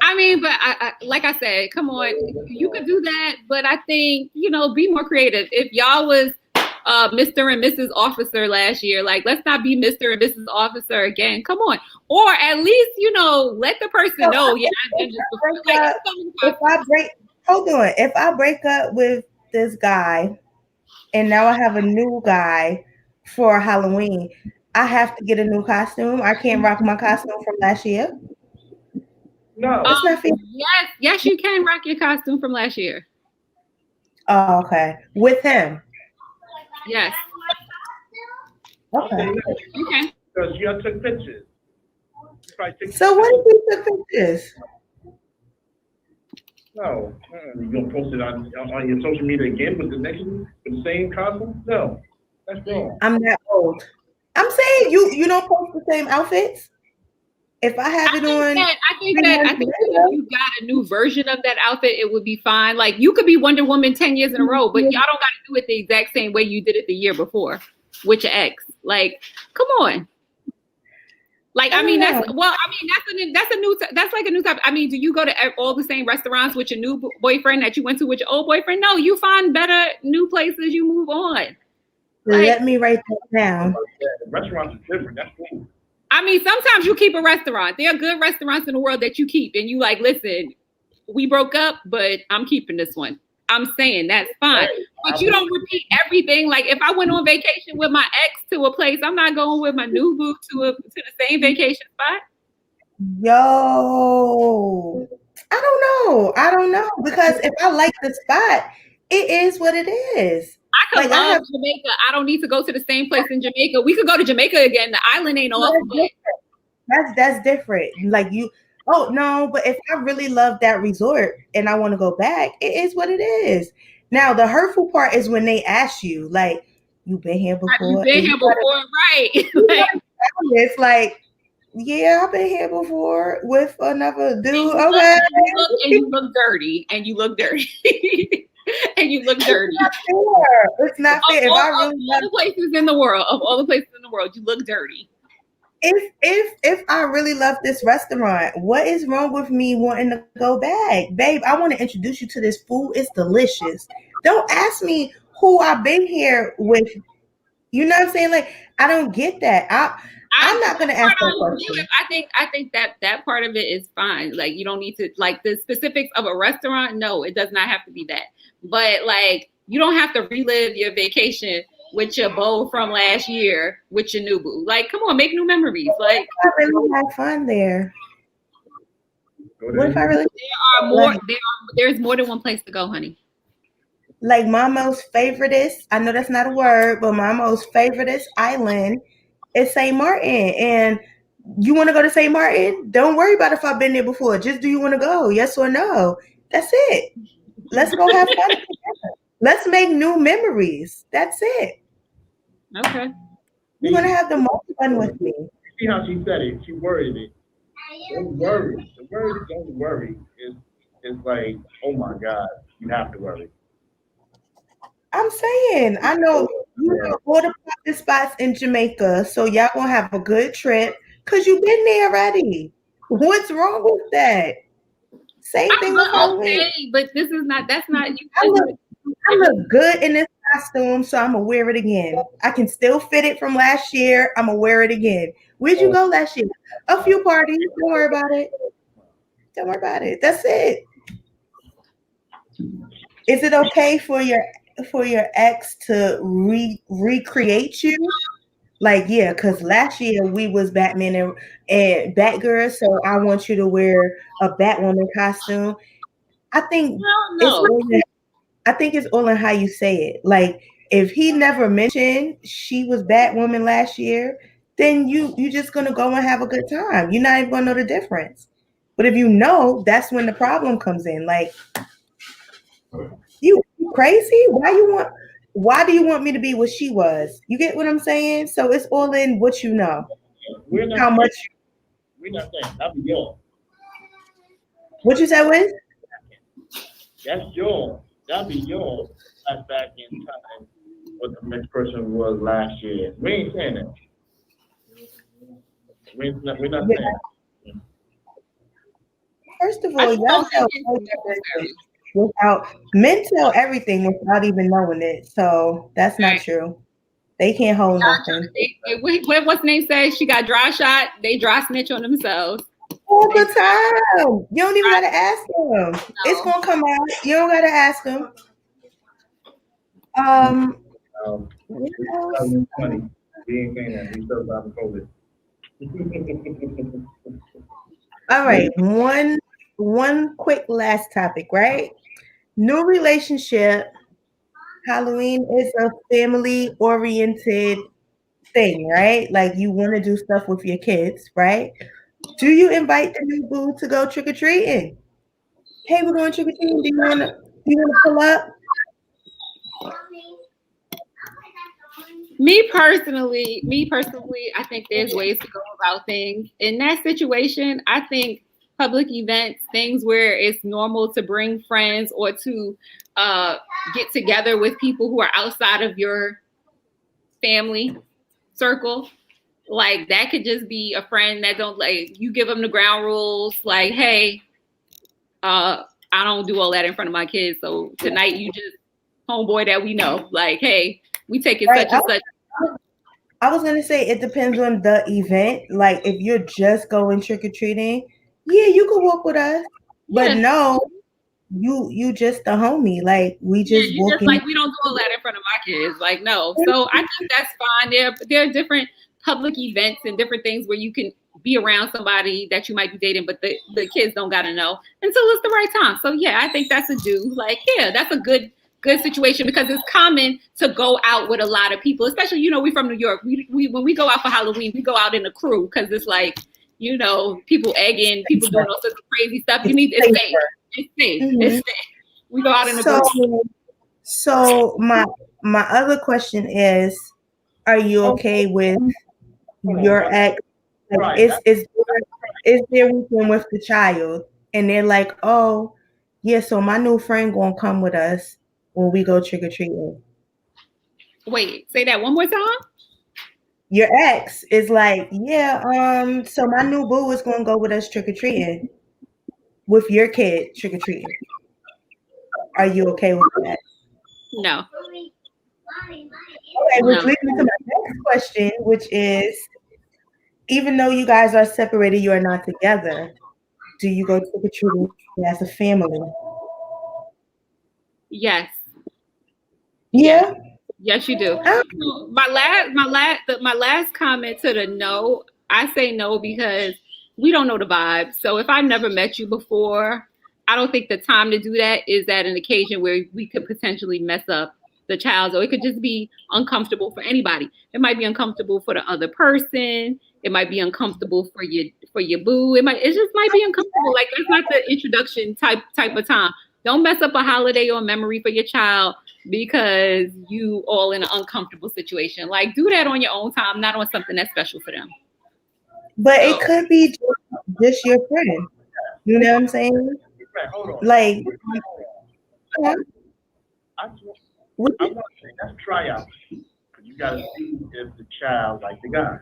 C: I mean, but I like I said, come on, you could do that. But I think, you know, be more creative. If y'all was Mr. and Mrs. Officer last year, like, let's not be Mr. and Mrs. Officer again. Come on. Or at least, you know, let the person know. Yeah,
H: If I break up with this guy and now I have a new guy for Halloween, I have to get a new costume. I can't rock my costume from last year.
G: No.
H: It's not fair.
C: Yes, you can rock your costume from last year.
H: Oh, okay. With him.
C: Yes.
H: Okay.
C: You can.
G: Because you took pictures.
H: So what if you took pictures?
G: No. You gonna post it on your social media again with the same costume? No. That's wrong.
H: I'm that old. I'm saying you don't post the same outfits. If I have it on,
C: I think that if you got a new version of that outfit, it would be fine. Like, you could be Wonder Woman 10 years in a row, but y'all don't got to do it the exact same way you did it the year before with your ex. Like, come on. Like, I mean, that's like a new type. I mean, do you go to all the same restaurants with your new boyfriend that you went to with your old boyfriend? No, you find better new places. You move on. Like,
H: let me write that down.
G: Restaurants are different. That's cool.
C: I mean, sometimes you keep a restaurant. There are good restaurants in the world that you keep, and you like, listen, we broke up, but I'm keeping this one. I'm saying that's fine. But you don't repeat everything. Like if I went on vacation with my ex to a place, I'm not going with my new boo to the same vacation spot.
H: Yo, I don't know. Because if I like the spot, it is what it is.
C: I could love Jamaica. I don't need to go to the same place in Jamaica. We could go to Jamaica again. The island ain't off.
H: That's different. Like you, oh no, but if I really love that resort and I want to go back, it is what it is. Now the hurtful part is when they ask you, like, you've been here before.
C: You've been here before, right?
H: It's like, yeah, I've been here before with another dude. Okay.
C: And you look dirty. And you look dirty. And you look dirty.
H: It's not fair.
C: Of all the places in the world, you look dirty.
H: If I really love this restaurant, what is wrong with me wanting to go back? Babe, I want to introduce you to this food. It's delicious. Don't ask me who I've been here with. You know what I'm saying? Like, I don't get that. I'm not going to ask that question.
C: I think that part of it is fine. Like, you don't need to, like, the specifics of a restaurant. No, it does not have to be that. But, like, you don't have to relive your vacation with your beau from last year with your new boo. Like, come on, make new memories. Like,
H: I really had fun there. What if I really?
C: There's more than one place to go, honey.
H: Like my most favoriteest, I know that's not a word, but my most favoriteest island is St. Martin. And you want to go to St. Martin? Don't worry about if I've been there before. Just do you want to go? Yes or no? That's it. Let's go have fun together. Let's make new memories. That's it.
C: Okay.
H: You're going to have the most fun with me.
G: See how she said it? She worded it. Don't worry. The word "don't worry" is like, oh my God, you have to worry.
H: I'm saying, I know you know all the practice spots in Jamaica, so y'all gonna have a good trip because you've been there already. What's wrong with that? Same thing with Halloween.
C: Okay, but this is not. That's not.
H: I look good in this costume, so I'm gonna wear it again. I can still fit it from last year. I'm gonna wear it again. Where'd you go last year? A few parties. Don't worry about it. Don't worry about it. That's it. Is it okay for your ex to recreate you? Like, yeah, because last year we was Batman and Batgirl, so I want you to wear a Batwoman costume. I think it's all in how you say it. Like, if he never mentioned she was Batwoman last year, then you just gonna go and have a good time. You're not even gonna know the difference. But if you know, that's when the problem comes in. Like, you crazy? Why do you want me to be what she was? You get what I'm saying? So it's all in what you know.
G: We're not saying that'll be yours.
H: What you said, Wiz?
G: That's yours. That'll be yours. That's back in time what the next person was last year. We ain't saying that. We're not saying that.
H: First of all, y'all tell men tell everything without even knowing it. So that's not true. They can't hold nothing.
C: What's the name says? She got dry shot. They dry snitch on themselves.
H: All the time. You don't even gotta ask them. No. It's gonna come out. You don't gotta ask them.
G: Funny. We ain't saying that. We still about COVID.
H: All right. One quick last topic, right? New relationship. Halloween is a family-oriented thing, right? Like, you want to do stuff with your kids, right? Do you invite the new boo to go trick-or-treating? Hey, we're going trick-or-treating. Do you wanna pull up?
C: Me personally, I think there's ways to go about things. In that situation, I think public events, things where it's normal to bring friends or to get together with people who are outside of your family circle, Like that could just be a friend that don't like you give them the ground rules. Like, hey, I don't do all that in front of my kids. So tonight you just homeboy that we know. Like, hey, we take it
H: Right.
C: such and such.
H: I was gonna say it depends on the event. Like if you're just going trick or treating, yeah, you can walk with us. But
C: Yeah.
H: no, you just a homie. Like we just
C: you just
H: walking.
C: like we don't do all that in front of my kids. Like no. So I think that's fine. There are different public events and different things where you can be around somebody that you might be dating, but the kids don't gotta know until it's the right time. So yeah, I think that's a do. Like, yeah, that's a good situation because it's common to go out with a lot of people, especially, you know, we from New York. We when we go out for Halloween, we go out in a crew because it's like, you know, people egging, people doing all sorts of crazy stuff. You need it's safe. It's safe.
H: Mm-hmm.
C: It's safe. We go out in a group.
H: So my other question is, are you okay with your ex? Like, is there weekend with the child, and they're like, oh, yeah, so my new friend gonna come with us when we go trick or treating.
C: Wait, say that one more time.
H: Your ex is like, yeah, so my new boo is gonna go with us trick or treating with your kid trick or treating. Are you okay with that?
C: No.
H: Okay, which leads me to my next question, which is, even though you guys are separated, you are not together. Do you go trick or treating as a family?
C: Yes.
H: Yeah.
C: Yes, you do. My last comment to the no, I say no because we don't know the vibe. So if I never met you before, I don't think the time to do that is at an occasion where we could potentially mess up the child, or it could just be uncomfortable for anybody. It might be uncomfortable for the other person. It might be uncomfortable for your boo. It just might be uncomfortable. Like that's not the introduction type of time. Don't mess up a holiday or memory for your child because you all in an uncomfortable situation. Like do that on your own time, not on something that's special for them.
H: But it could be just your friend. You know what I'm saying?
G: Right, hold on.
H: Like,
G: I want to say that's tryout. You got to see if the child like the guy,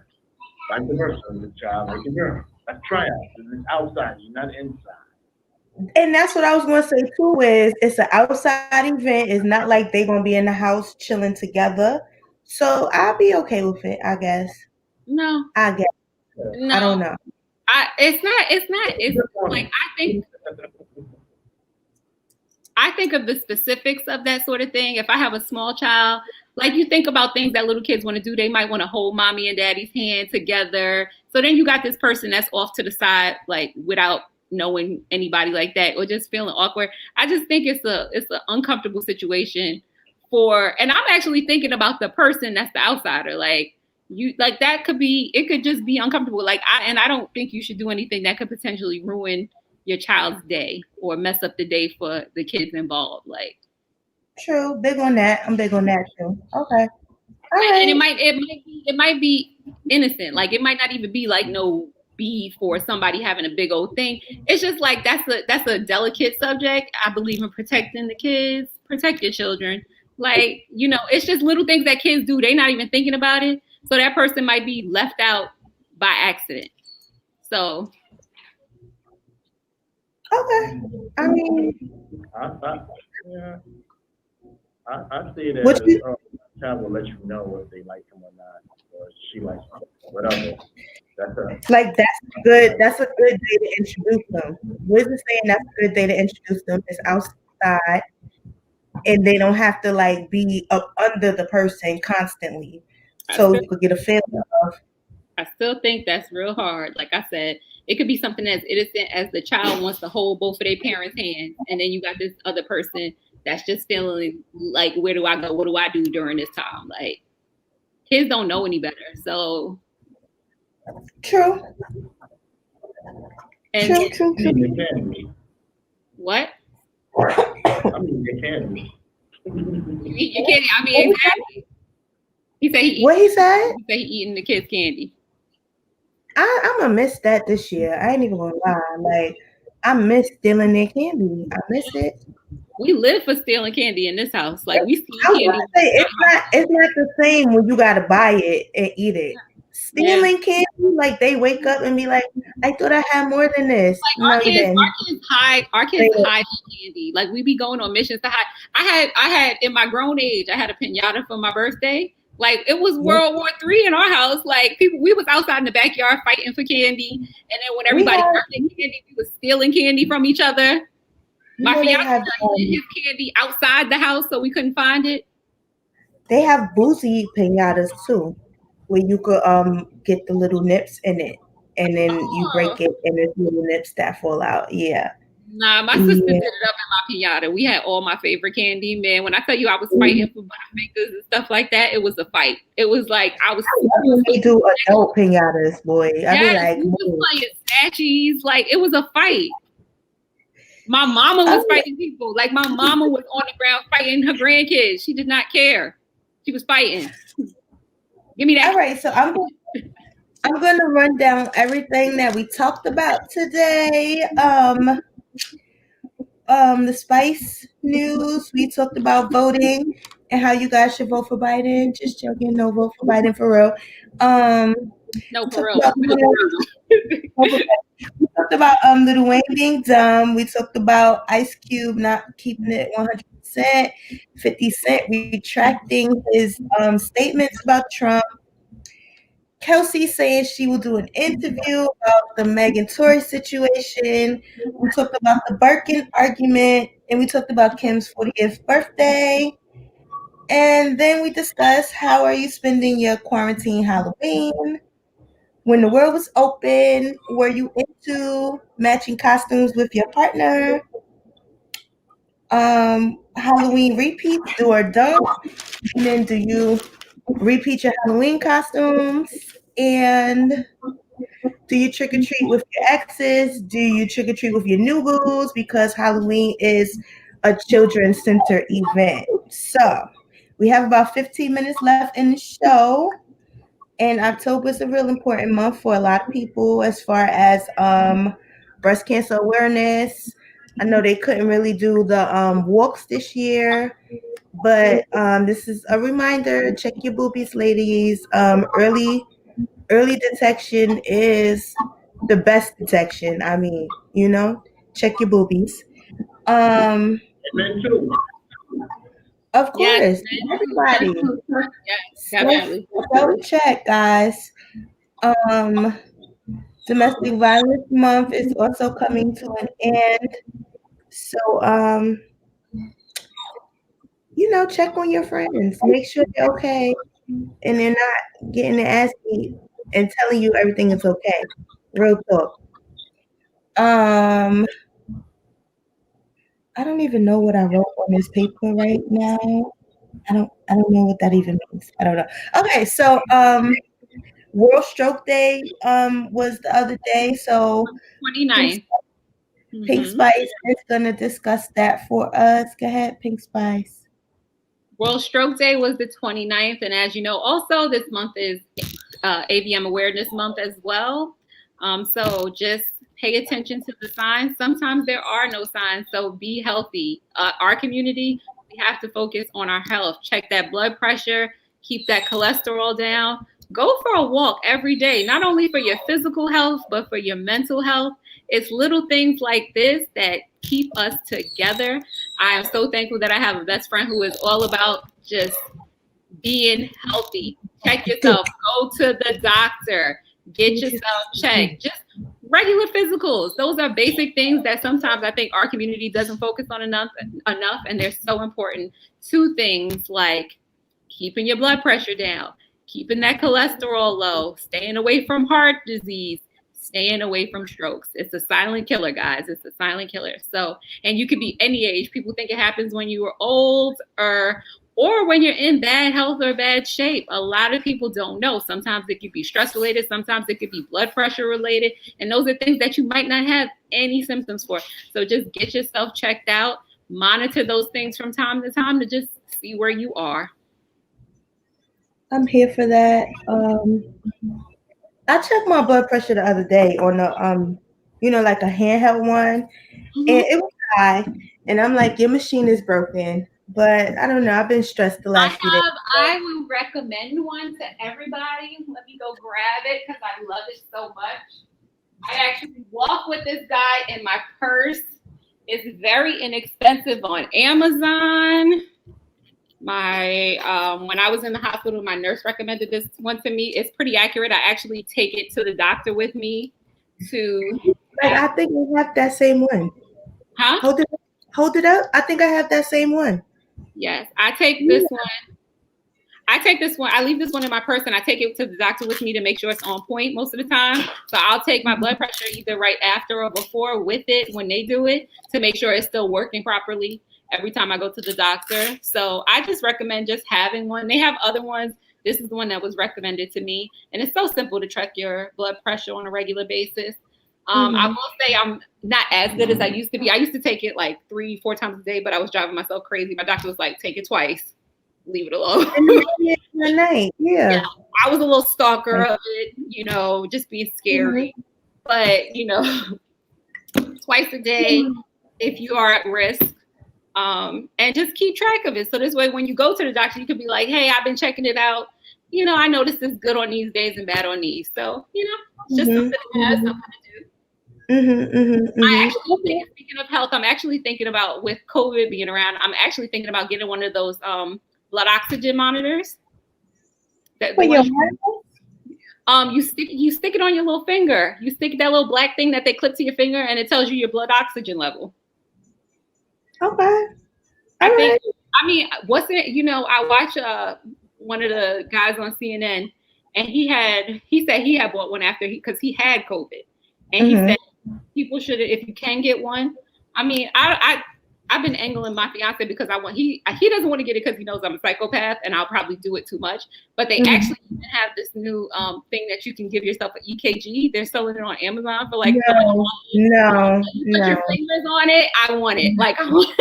G: like the versa, the child like the girl. That's tryout. It's outside, you're not inside.
H: And that's what I was going to say too. Is it's an outside event. It's not like they're going to be in the house chilling together. So I'll be okay with it, I guess.
C: No,
H: I guess.
C: No,
H: I don't know.
C: It's like I think of the specifics of that sort of thing. If I have a small child, like you think about things that little kids want to do, they might want to hold mommy and daddy's hand together. So then you got this person that's off to the side, like without knowing anybody like that, or just feeling awkward. I just think it's an uncomfortable situation and I'm actually thinking about the person that's the outsider. Like you, like that it could just be uncomfortable. Like I don't think you should do anything that could potentially ruin your child's day or mess up the day for the kids involved. Like
H: true, big on that. I'm big on that too. Okay. All right.
C: And it might be innocent. Like it might not even be like no beef or somebody having a big old thing. It's just like that's a delicate subject. I believe in protecting the kids, protect your children. Like, you know, it's just little things that kids do. They're not even thinking about it. So that person might be left out by accident. So
H: okay. I mean,
G: I see it as the child will let you know if they like him or not, or she likes him, whatever.
H: That's a good day to introduce them. WIZZ is saying that's a good day to introduce them. It's outside, and they don't have to like be up under the person constantly, so you could get a feeling of.
C: I still think that's real hard. Like I said, it could be something as innocent as the child wants to hold both of their parents' hands, and then you got this other person that's just feeling like, where do I go? What do I do during this time? Like, kids don't know any better. So
H: true.
C: And
H: true.
G: They can be.
C: What?
G: I mean, they can be.
C: You can't. I mean, exactly. He said
H: what he said?
C: He said he eating the kids' candy.
H: I'm gonna miss that this year. I ain't even gonna lie. Like, I miss stealing their candy. I miss it.
C: We live for stealing candy in this house. Like we steal candy.
H: It's not the same when you gotta buy it and eat it. stealing candy. Like they wake up and be like, "I thought I had more than this."
C: Like
H: No, you didn't.
C: our kids hide candy. Like we be going on missions to hide. I had in my grown age, I had a pinata for my birthday. Like it was World War III in our house. Like we was outside in the backyard fighting for candy, and then when everybody birthday candy, we was stealing candy from each other. My fiance hid his candy outside the house so we couldn't find it.
H: They have boozy pinatas too, where you could get the little nips in it, and then you break it, and there's little nips that fall out. Yeah.
C: Nah, my sister did it up in my pinata. We had all my favorite candy, man. When I tell you I was fighting for Butterfingers and stuff like that, it was a fight. It was like I was.
H: We do adult pinatas, boy. I be like,
C: we was playing snatchies. Like it was a fight. My mama was fighting people. Like my mama was on the ground fighting her grandkids. She did not care. She was fighting. Give me that.
H: All right, so I'm going to run down everything that we talked about today. The Spice news. We talked about voting and how you guys should vote for Biden. Just joking, no vote for Biden for real.
C: No, for real.
H: We talked about Lil Wayne being dumb. We talked about Ice Cube not keeping it 100%. 50 Cent retracting his statements about Trump. Kelsey saying she will do an interview about the Megan Tory situation. We talked about the Birkin argument, and we talked about Kim's 40th birthday. And then we discussed how are you spending your quarantine Halloween? When the world was open, were you into matching costumes with your partner? Halloween repeats, do or don't? And then do you repeat your Halloween costumes? And do you trick or treat with your exes? Do you trick or treat with your new boo's? Because Halloween is a children's center event. So we have about 15 minutes left in the show. And October is a real important month for a lot of people as far as breast cancer awareness. I know they couldn't really do the walks this year, but this is a reminder. Check your boobies, ladies. Early detection is the best detection. I mean, check your boobies.
G: Men too.
H: Of course, everybody.
C: Definitely.
H: Check, guys. Domestic Violence Month is also coming to an end. So, check on your friends. Make sure they're okay and they're not getting their ass beat and telling you everything is okay. Real talk. I don't even know what I wrote on this paper right now. I don't know what that even means. I don't know. Okay, so World Stroke Day was the other day. So
C: 29th.
H: Pink Spice is gonna discuss that for us. Go ahead, Pink Spice.
C: World Stroke Day was the 29th, and as you know, also this month is AVM Awareness Month as well. So just pay attention to the signs. Sometimes there are no signs, so be healthy. Our community, we have to focus on our health. Check that blood pressure, keep that cholesterol down. Go for a walk every day, not only for your physical health, but for your mental health. It's little things like this that keep us together. I am so thankful that I have a best friend who is all about just being healthy. Check yourself. Go to the doctor. Get yourself checked. Just regular physicals. Those are basic things that sometimes I think our community doesn't focus on enough, and they're so important. 2 things like keeping your blood pressure down, keeping that cholesterol low, staying away from heart disease, staying away from strokes. It's a silent killer, guys. It's a silent killer. So, and you could be any age. People think it happens when you are old or when you're in bad health or bad shape. A lot of people don't know. Sometimes it could be stress related. Sometimes it could be blood pressure related. And those are things that you might not have any symptoms for. So just get yourself checked out. Monitor those things from time to time to just see where you are.
H: I'm here for that. I checked my blood pressure the other day on the like a handheld one, and it was high. And I'm like, your machine is broken. but I don't know. I've been stressed the last few days.
C: I would recommend one to everybody. Let me go grab it because I love it so much. I actually walk with this guy in my purse. It's very inexpensive on Amazon. My when I was in the hospital, my nurse recommended this one to me. It's pretty accurate. I actually take it to the doctor with me to.
H: But I think we have that same one.
C: Huh?
H: Hold it up. I think I have that same one.
C: Yes, I take this one. I leave this one in my purse and I take it to the doctor with me to make sure it's on point most of the time. So I'll take my blood pressure either right after or before with it when they do it to make sure it's still working properly every time I go to the doctor. So I just recommend just having one. They have other ones. This is the one that was recommended to me. And it's so simple to track your blood pressure on a regular basis. I will say I'm not as good as I used to be. I used to take it like 3-4 times a day, but I was driving myself crazy. My doctor was like, take it twice. Leave it alone.
H: Yeah.
C: I was a little stalker of it, just being scary. But, twice a day if you are at risk. And just keep track of it. So this way, when you go to the doctor, you can be like, hey, I've been checking it out. I noticed it's good on these days and bad on these. So, it's just something to have, something to do. I actually think, speaking of health, I'm actually thinking about, with COVID being around, I'm actually thinking about getting one of those blood oxygen monitors. You stick it on your little finger. You stick that little black thing that they clip to your finger, and it tells you your blood oxygen level.
H: Okay.
C: What's it? I watch one of the guys on CNN, and he said he had bought one after because he had COVID, and he said people should, if you can get one. I've been angling my fiance because he doesn't want to get it because he knows I'm a psychopath and I'll probably do it too much. But they actually even have this new thing that you can give yourself an EKG. They're selling it on Amazon for like
H: no.
C: Put your fingers on it. I want it. Like I want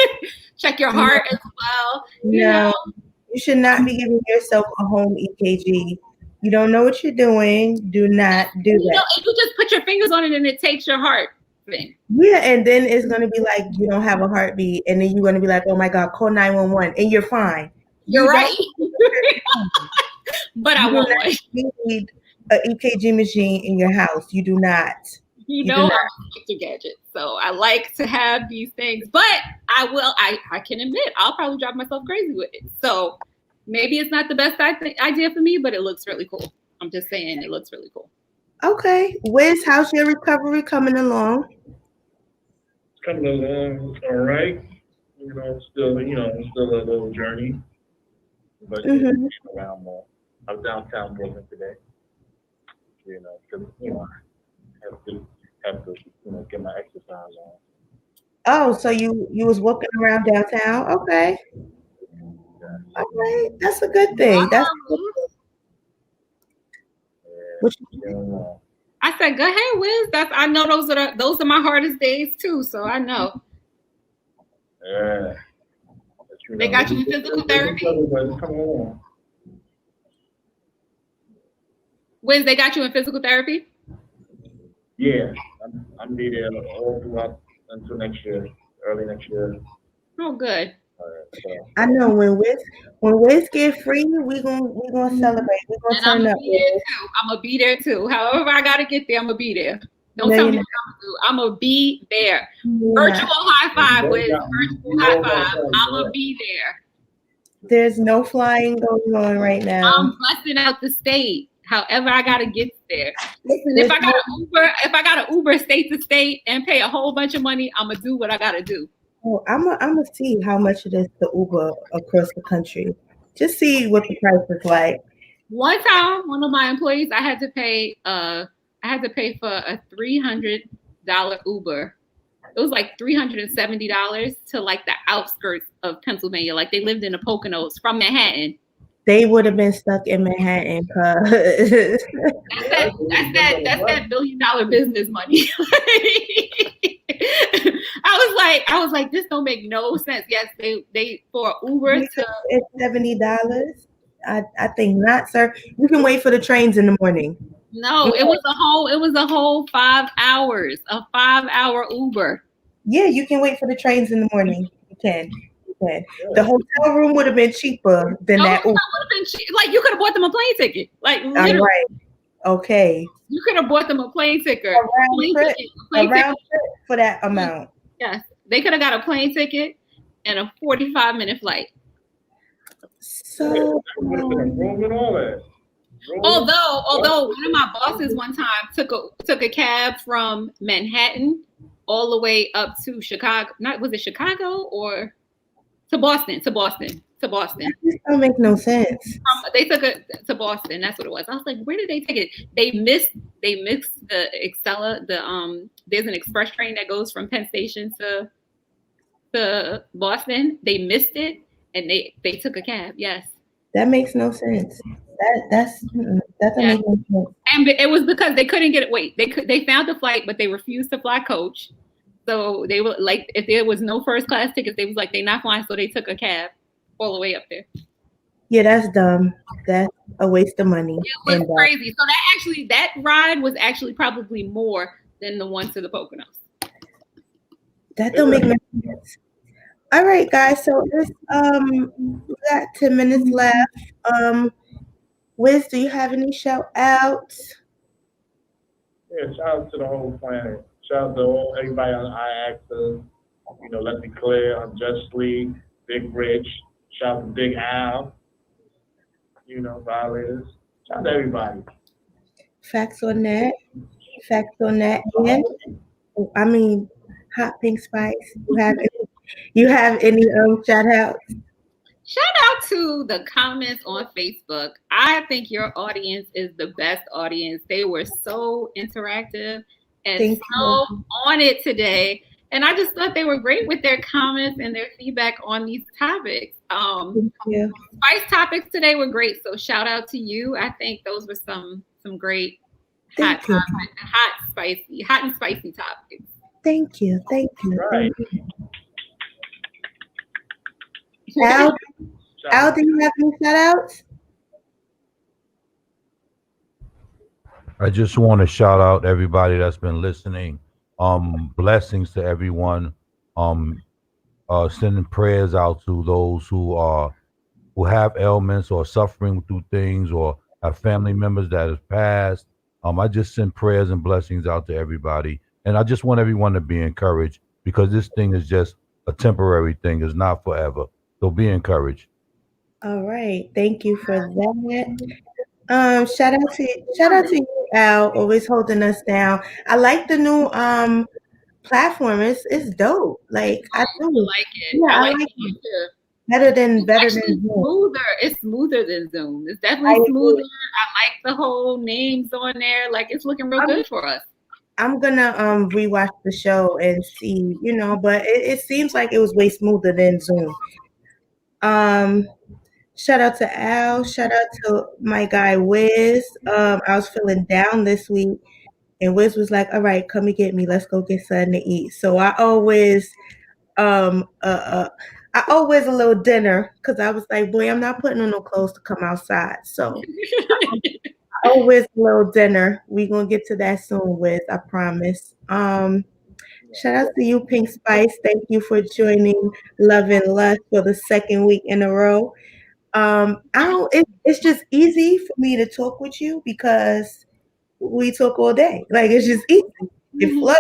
C: check your heart as well.
H: You should not be giving yourself a home EKG. You don't know what you're doing. Do not do that.
C: You just put your fingers on it and it takes your heart thing.
H: Yeah, and then it's going to be like you don't have a heartbeat, and then you're going to be like, oh my God, call 911, and you're fine.
C: You're right. But I want one.
H: You need an EKG machine in your house. You do not.
C: I'm a gadget, so I like to have these things. But I can admit, I'll probably drive myself crazy with it. So maybe it's not the best idea for me, but it looks really cool. I'm just saying, it looks really cool.
H: Okay. Wiz, how's your recovery coming along?
G: Coming along all right. Still a little journey. But around more. I was downtown Brooklyn today. Because have to get my exercise on.
H: Oh, so you was walking around downtown? Okay. All right. That's a good thing. That's
C: I said, go ahead, Wiz. I know those are my hardest days too, so I know.
G: Yeah.
C: They got you in physical therapy? Wiz, they got you in physical therapy?
G: Yeah. I'm be there all throughout until next year, early next year.
C: Oh, good.
H: I know when Wiz get free, we gonna celebrate. We gonna turn up.
C: I'm gonna be there too. However I gotta get there, I'm gonna be there. Don't tell me what I'm gonna do. I'm gonna be there. Virtual high five, Wiz. Virtual high five. I'm gonna be there.
H: There's no flying going on right now.
C: I'm busting out the state. However I gotta get there. Listen, if I gotta Uber state to state and pay a whole bunch of money, I'm gonna do what I gotta do.
H: Oh, I'm gonna see how much it is to Uber across the country. Just see what the price is like.
C: One time, one of my employees, I had to pay for a $300 Uber. It was like $370 to like the outskirts of Pennsylvania. Like they lived in the Poconos from Manhattan.
H: They would have been stuck in Manhattan.
C: That's that $1 billion business money. I was like, this don't make no sense. Yes, they for Uber to
H: it's $70. I think not, sir. You can wait for the trains in the morning.
C: No, it was a whole 5 hours, a 5-hour Uber.
H: Yeah, you can wait for the trains in the morning. You can. weekend. The hotel room would have been cheaper than that.
C: Would have been cheap. Like you could have bought them a plane ticket. Like literally.
H: All right. Okay.
C: You could have bought them a plane ticket.
H: A round trip for that amount.
C: Yes. They could have got a plane ticket and a 45-minute flight.
H: So
C: although one of my bosses one time took a cab from Manhattan all the way up to Chicago. Was it Chicago or to Boston? To Boston.
H: That don't make no sense.
C: They took it to Boston. That's what it was. I was like, where did they take it? They missed the Excella. There's an express train that goes from Penn Station to Boston. They missed it and they took a cab. Yes.
H: That makes no sense. That doesn't make no sense.
C: And it was because they couldn't get it. Wait, they found the flight, but they refused to fly coach. So they were like, if there was no first class tickets, they was like, they're not flying. So they took a cab all the way up there.
H: Yeah, that's dumb. That's a waste of money.
C: It was crazy. So that ride was actually probably more than the one to the Poconos.
H: That don't make no sense. All right, guys. So we got 10 minutes left. WIZZ, do you have any shout outs?
G: Yeah, shout out to the whole planet. Shout out to everybody on iAccess. Let's Be Clear, Unjustly, Big Rich. Shout out to Big Al. Violators. Shout out to everybody.
H: Facts on that. And I mean, Hot Pink Spice. You have any shout outs?
C: Shout out to the comments on Facebook. I think your audience is the best audience. They were so interactive and on it today. And I just thought they were great with their comments and their feedback on these topics. Spice topics today were great. So shout out to you. I think those were some great hot and spicy topics.
H: Thank you.
G: Right.
H: Al, do you have any shout outs?
I: I just want to shout out everybody that's been listening. Blessings to everyone. Sending prayers out to those who have ailments or suffering through things or have family members that have passed. I just send prayers and blessings out to everybody. And I just want everyone to be encouraged because this thing is just a temporary thing. It's not forever. So be encouraged.
H: All right. Thank you for that. Shout out to you, Al, always holding us down. I like the new platform. It's dope. Like I do
C: like it.
H: Yeah, I like it. Better than Zoom.
C: Smoother. It's smoother than Zoom. It's definitely smoother. I like the whole names on there. Like it's looking real good for us.
H: I'm gonna rewatch the show and see, but it seems like it was way smoother than Zoom. Shout out to Al. Shout out to my guy WIZZ. I was feeling down this week, and WIZZ was like, "All right, come and get me. Let's go get something to eat." So I always a little dinner because I was like, "Boy, I'm not putting on no clothes to come outside." So I always a little dinner. We gonna get to that soon, WIZZ. I promise. Shout out to you, Pink Spice. Thank you for joining Love and Lust for the second week in a row. It's just easy for me to talk with you because we talk all day. Like it's just easy. It flows,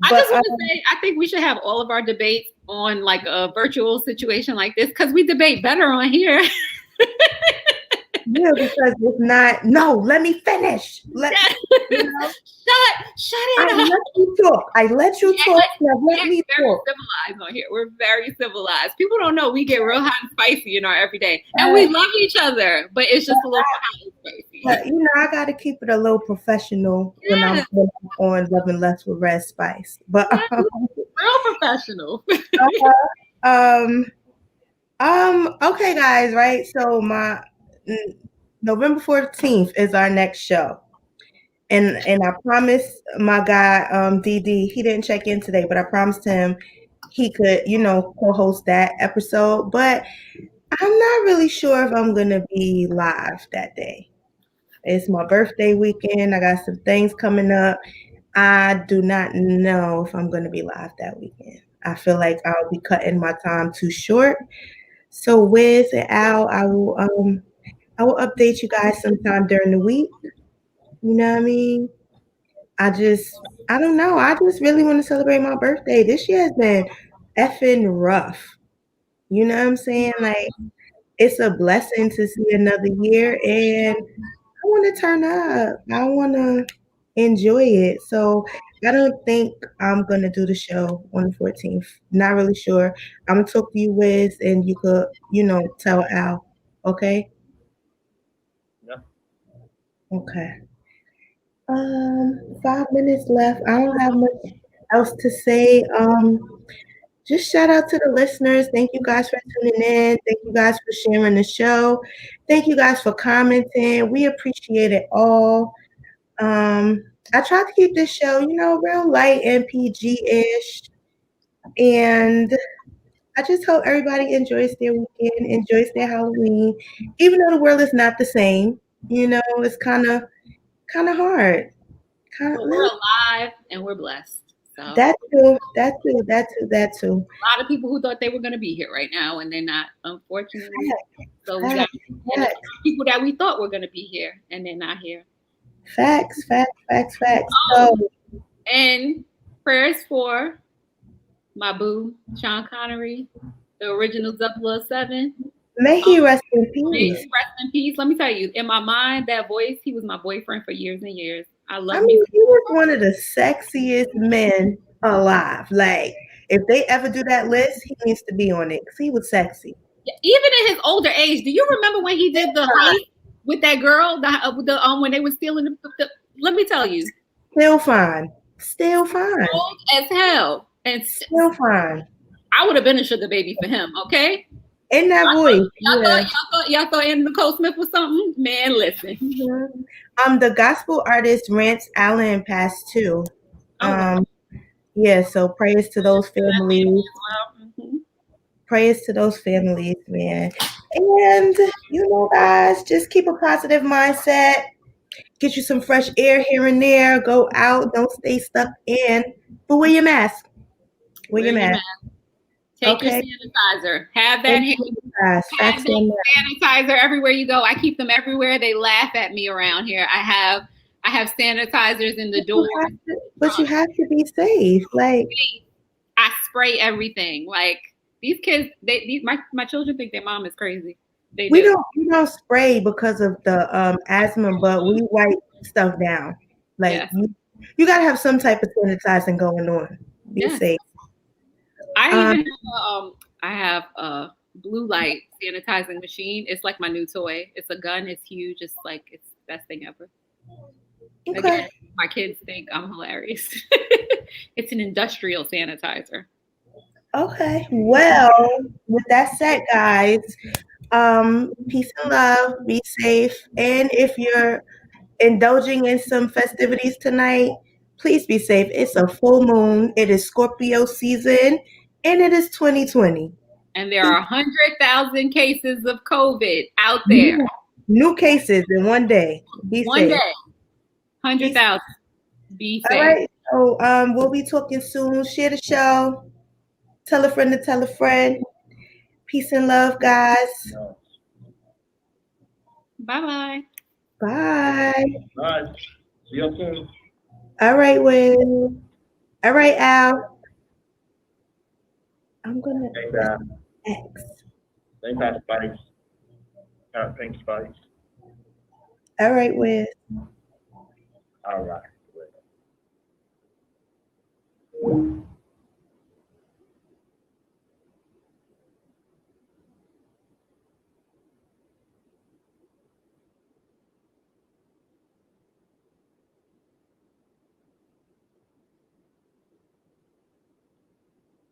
C: I just want to say, I think we should have all of our debates on like a virtual situation like this because we debate better on here.
H: Yeah, because it's not. No, let me finish.
C: Shut it up.
H: I let you talk. Let me talk.
C: Civilized on here. We're very civilized. People don't know we get real hot and spicy in our everyday, and we love each other. But it's just a little hot and spicy.
H: But, I got to keep it a little professional when I'm on Love and Lust with REDZSPICE. But
C: real professional.
H: Okay, guys. Right. So my November 14th is our next show. And I promised my guy, DD, he didn't check in today, but I promised him he could, co-host that episode. But I'm not really sure if I'm going to be live that day. It's my birthday weekend. I got some things coming up. I do not know if I'm going to be live that weekend. I feel like I'll be cutting my time too short. So Wiz and Al, I will update you guys sometime during the week. You know what I mean? I don't know. I just really want to celebrate my birthday. This year has been effing rough. You know what I'm saying? Like, it's a blessing to see another year, and I want to turn up. I want to enjoy it. So I don't think I'm gonna do the show on the 14th. Not really sure. I'm gonna talk to you, Wiz, and you could, tell Al. Okay.
G: Yeah.
H: Okay. 5 minutes left. I don't have much else to say. Just shout out to the listeners. Thank you guys for tuning in. Thank you guys for sharing the show. Thank you guys for commenting. We appreciate it all. I try to keep this show, real light and PG-ish. And I just hope everybody enjoys their weekend, enjoys their Halloween, even though the world is not the same. It's kind of hard. Kind
C: But
H: of
C: we're alive and we're blessed. So
H: that too, that too, that too, that too.
C: a lot of people who thought they were going to be here right now and they're not, unfortunately. So we got
H: Facts,
C: and there's a lot of people that we thought were going to be here and they're not here.
H: facts.
C: Oh,
H: So,
C: and prayers for my boo, Sean Connery, the original 007.
H: may he rest in
C: May he
H: peace.
C: rest in peace. Let me tell you, in my mind, that voice, he was my boyfriend for years and years. I
H: I
C: love
H: mean,
C: me.
H: he was one of the sexiest men alive. Like, if they ever do that list, he needs to be on it because he was sexy.
C: Even in his older age, do you remember when he did the heist with that girl? When they were stealing let me tell you,
H: Still fine. Still fine.
C: old as hell, and
H: Still fine.
C: I would have been a sugar baby for him. Okay,
H: In that voice.
C: y'all
H: Yeah.
C: thought Anna Nicole Smith was something? Man, listen.
H: Mhm. The gospel artist Rance Allen passed too.
C: Oh.
H: Yeah, so prayers to those families.
C: Mhm.
H: Prayers to those families, man. And guys, just keep a positive mindset. Get you some fresh air here and there. Go out. Don't stay stuck in. But wear your mask. Wear your mask.
C: Take your
H: Okay.
C: sanitizer. Have that
H: Facts on that.
C: sanitizer everywhere you go. I keep them everywhere. They laugh at me around here. I have sanitizers in the door.
H: But you have to be safe. Like,
C: I spray everything. Like, these kids, my children think their mom is crazy.
H: we don't spray because of the asthma, but we wipe stuff down. Like,
C: Yes.
H: you gotta have some type of sanitizing going on. Be
C: Yes.
H: safe.
C: I have a blue light sanitizing machine. It's like my new toy. It's a gun. It's huge. It's like it's the best thing ever.
H: Okay.
C: Again, my kids think I'm hilarious. It's an industrial sanitizer.
H: Okay. Well, with that said, guys, peace and love. Be safe. And if you're indulging in some festivities tonight, please be safe. It's a full moon. It is Scorpio season, and it is 2020.
C: And there are 100,000 cases of COVID out there.
H: New cases in one day. Be
C: One
H: safe.
C: day, 100,000. Be safe.
H: All right. So we'll be talking soon. Share the show. Tell a friend to tell a friend. Peace and love, guys.
C: Bye-bye.
H: Bye.
G: Bye. See you soon.
H: All right, Will. All right, Al. I'm gonna
G: Thanks, Al.
H: X.
G: Thanks, Spice. Pink Spice.
H: All right, Will.
G: All right.